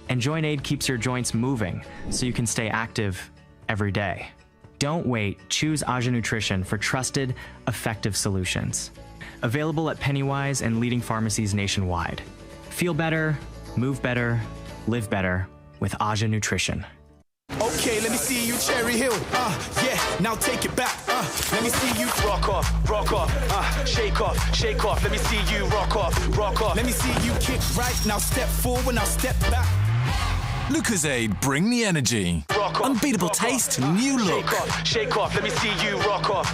And Joint Aid keeps your joints moving so you can stay active every day. Don't wait. Choose Aja Nutrition for trusted, effective solutions. Available at Pennywise and leading pharmacies nationwide. Feel better, move better, live better with Aja Nutrition. Okay, let me see you Cherry Hill. Yeah, now take it back. Let me see you rock off. Shake off. Let me see you rock off. Let me see you kick right. Now step forward, now step back. Lucozade, bring the energy. Unbeatable taste, new look. Shake off. Let me see you rock off.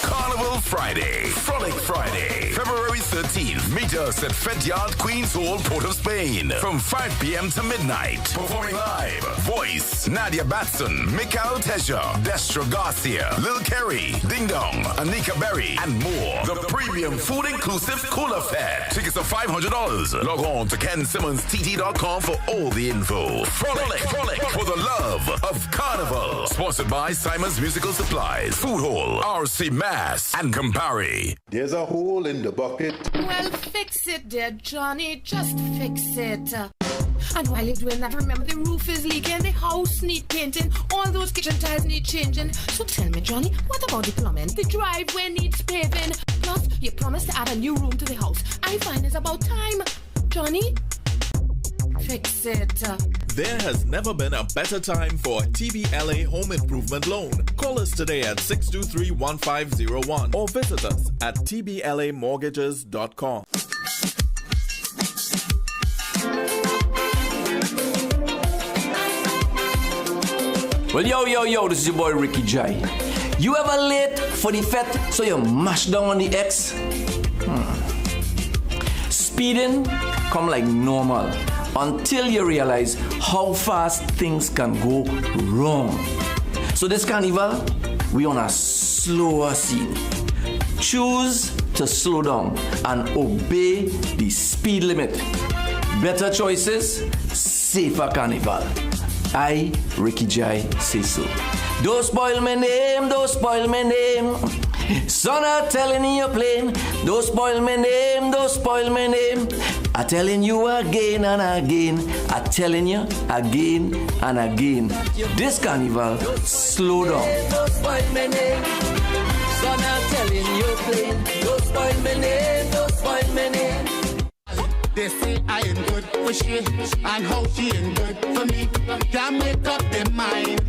Carnival Friday, Frolic Friday, February 13th. Meet us at Fed Yard, Queen's Hall, Port of Spain, from 5 p.m. to midnight. Performing live, Voice, Nadia Batson, Mikael Teja, Destro Garcia, Lil Kerry, Ding Dong, Anika Berry, and more. The premium food inclusive Cooler Fed. Tickets are $500. Log on to KenSimmonsTT.com for all the info. Frolic for the love of Carnival. Sponsored by Simon's Musical Supplies, Food Hall, RC Mass, and Campari. There's a hole in the bucket. Well, fix it, dear Johnny. Just fix it. And while you're doing that, remember the roof is leaking, the house need painting, all those kitchen tiles need changing. So tell me, Johnny, what about the plumbing? The driveway needs paving. Plus, you promised to add a new room to the house. I find it's about time. Johnny, fix it. There has never been a better time for a TBLA home improvement loan. Call us today at 623-1501 or visit us at tblamortgages.com. Well, yo, this is your boy Ricky J. You ever late for the fete so you mash down on the X? Speeding come like normal until you realize how fast things can go wrong. So this carnival, we on a slower scene. Choose to slow down and obey the speed limit. Better choices, safer carnival. I, Ricky J, say so. Don't spoil my name, don't spoil my name. Son, I'm telling you plain. Don't spoil my name, don't spoil my name. I'm telling you again and again. I'm telling you again and again. This carnival, slow down. Don't spoil my name. Son, I'm telling you plain. Don't spoil my name, don't spoil my name. They say I ain't good for she, and how she ain't good for me. Can't make up their mind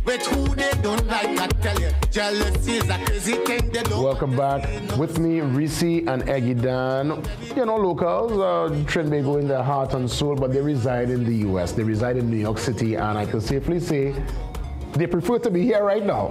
with who they don't like. I tell you, jealousy is a crazy thing they don't. Welcome back. With me, Reese and Eggy Dan. You know, locals, Trinidad in their heart and soul, but they reside in the U.S. They reside in New York City, and I can safely say they prefer to be here right now.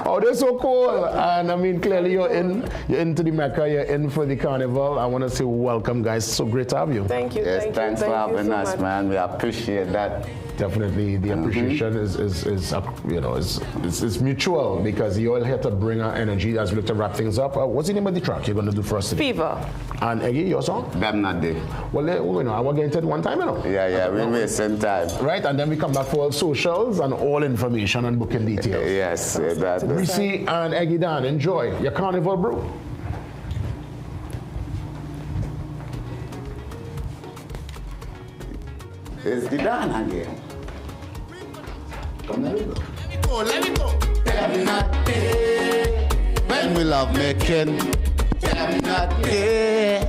Oh, they're so cool. And I mean, clearly you're into the Mecca, you're in for the carnival. I want to say welcome, guys. So great to have you. Thank you. Yes, thanks for having us, man. We appreciate that. Definitely, the appreciation is mutual, because you all here to bring our energy as we look to wrap things up. What's the name of the track you're going to do for us today? Fever. And Eggy, your song? Them Not Day. Well, I will get into it one time, you know. Yeah, we're wasting time. Right, and then we come back for all socials and all information and booking details. Yes, that. Reese and Eggy Dan, enjoy your Carnival Brew. It's the Dan again. Come, let me go. Let me go. Them not there when we love making. Them not there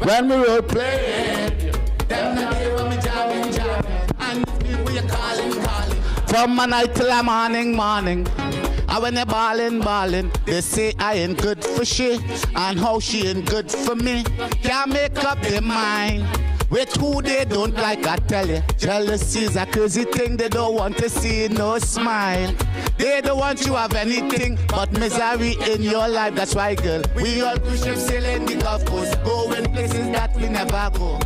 when we role playing. Them not there when we jamming. And we are calling. From a night till a morning. And when they're balling, they say I ain't good for she, and how she ain't good for me. Can't make up their mind with who they don't like, I tell you. Jealousy is a crazy thing, they don't want to see no smile. They don't want you have anything but misery in your life. That's why, girl, we all cruise ships sailing the Gulf Coast, going places that we never go.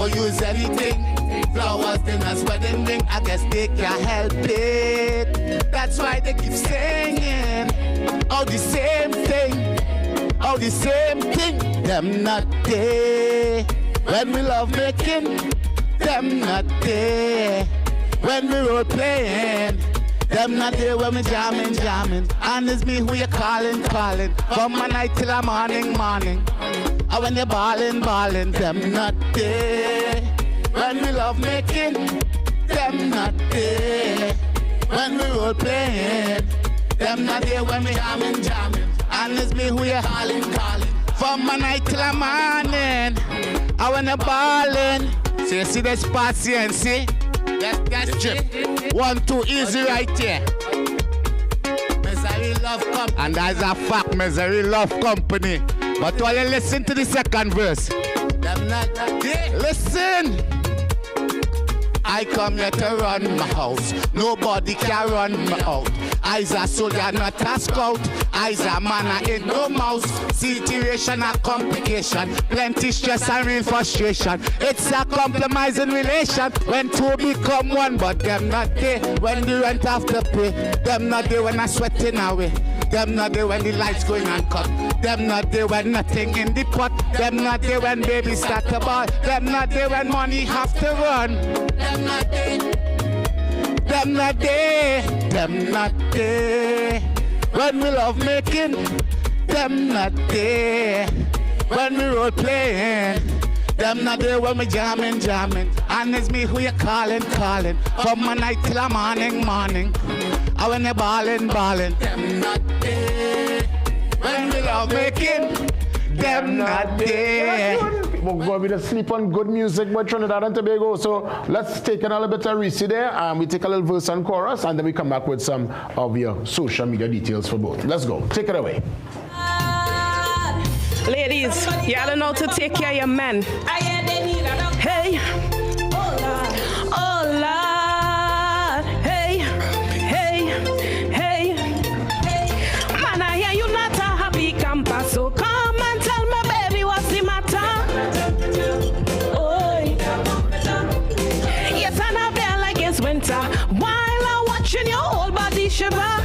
Or use anything, flowers, dinners, wedding ring, I guess they can't help it. That's why they keep singing all the same thing, them not there when we love making, them not there when we role playing, them not there when we jamming. And it's me who you calling, from a night till a morning. And when you're balling, them not there when we love making, them not there when we role playing, them not there when we jamming. And it's me who you calling, from a night till a morning. And when you're balling, so you see this part CNC? That's drip. 1, 2, easy right here. Misery Love Company. And that's a fact, Misery Love Company. But while you listen to the second verse, listen. I come here to run my house. Nobody can run me out. I's a soldier, not a scout. I's a man, I ain't no mouse. Situation a complication. Plenty stress and real frustration. It's a compromising relation. When two become one, but them not there when the rent have to pay. Them not there when I sweating away. Them not there when the lights going and cut. Them not there when nothing in the pot. Them not there when baby start to ball. Them not there when money have to run. Them not there. Them not there. Them not there when we love making. Them not there when we role playing. Them not there when we jamming. And it's me who you calling. From a night till a morning. And when they balling. Them not there when we love making. Them not there. We're going to sleep on good music by Trinidad and Tobago. So let's take a little bit of Reese there, and we take a little verse and chorus, and then we come back with some of your social media details for both. Let's go. Take it away. Ladies, y'all know to take care of your men. Hey. Oh, Lord. Hey. Man, I hear you not a happy camper, so come and tell me, baby, what's the matter? Yes, and I feel like it's winter while I'm watching your whole body shiver.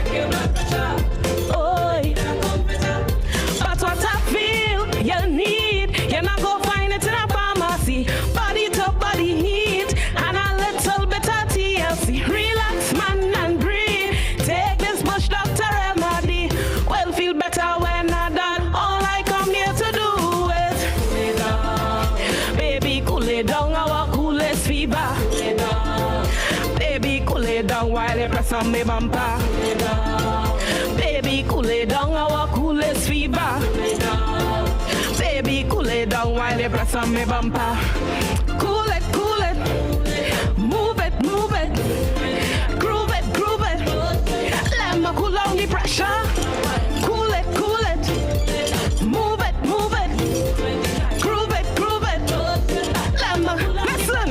But what I feel you need, you're not gonna find it in a pharmacy. Body to body heat and a little bit of TLC. Relax, man, and breathe. Take this bush doctor remedy. Well, feel better when I'm done. All I come here to do is cool it down. Baby, cool it down, our coolest fever. Baby, cool it down while you press on me bumper. Baby, cool it down, our coolest fever. Baby, cool it down while you press on me bumper. Cool it, move it, groove it, let me cool down the pressure. Cool it, move it, groove it, let me listen.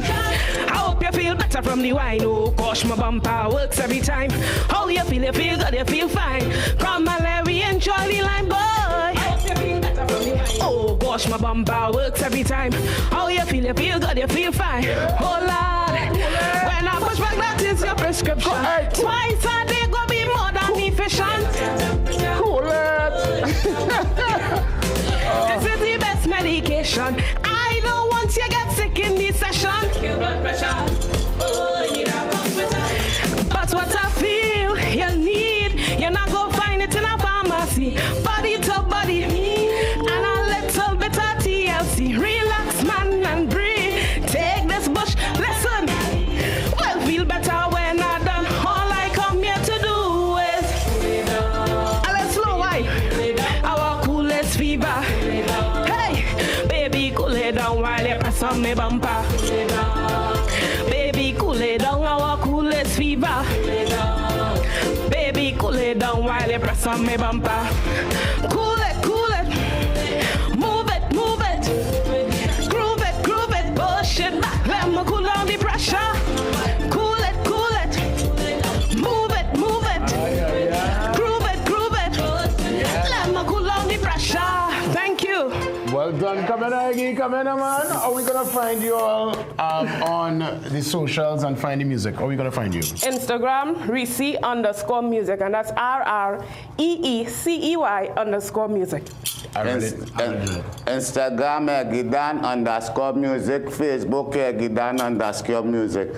I hope you feel better from the wine. Oh gosh, my bumper works every time. How you feel good, you feel fine. Come and let me enjoy the line, boy. Oh gosh, my bumper works every time. How you feel good, you feel fine. Oh Lord, when I push back, that is your prescription. Twice a day go be more than efficient. Cool it. This is the best medication. I know once you get sick in this session. Blood pressure. Oh, you need a comforter. But what I feel you need, you're not gonna find it in a pharmacy. Body to body, and a little bit of TLC. Relax, man, and breathe. Take this bush, listen. Well, feel better when I'm done. All I come here to do is a little slow wine. Our coolest fever. Hey, baby, cool it down while you press on me bumper. Baby, cool it down, our coolest fever. Baby, cool it down while you press on me bumper. Cool it, move it, groove it, push it back, let me cool down the pressure. Cool it, move it, groove it, let me cool down the pressure. Thank you. Well done, come in, man. Are we gonna find you all on the socials and find the music? How are we gonna find you? Instagram, Reece_music, and that's RREECEY_music. Instagram Gidan_music, Facebook Gidan_music.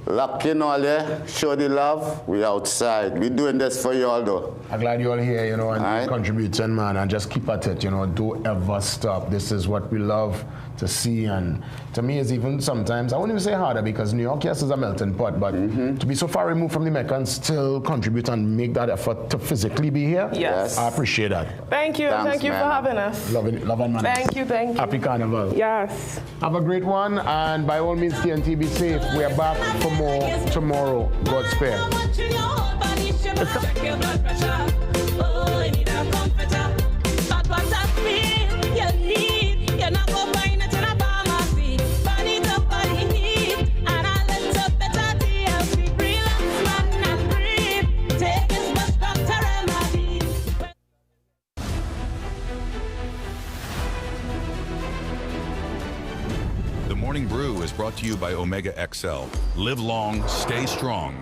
Lock in all there, show the love, we outside. We doing this for you all though. I'm glad you all here, you know, and contributing, man, and just keep at it, you know, don't ever stop. This is what we love to see, and to me it's even sometimes, I wouldn't even say harder because New York, yes, is a melting pot, but to be so far removed from the Mecca and still contribute and make that effort to physically be here, yes. I appreciate that. Thank you, thank you for having us. Love and man. Thank you. Happy Carnival. Yes. Have a great one, and by all means, TNT, be safe. We are back for more tomorrow. God spare. The Morning Brew is brought to you by Omega XL. Live long, stay strong.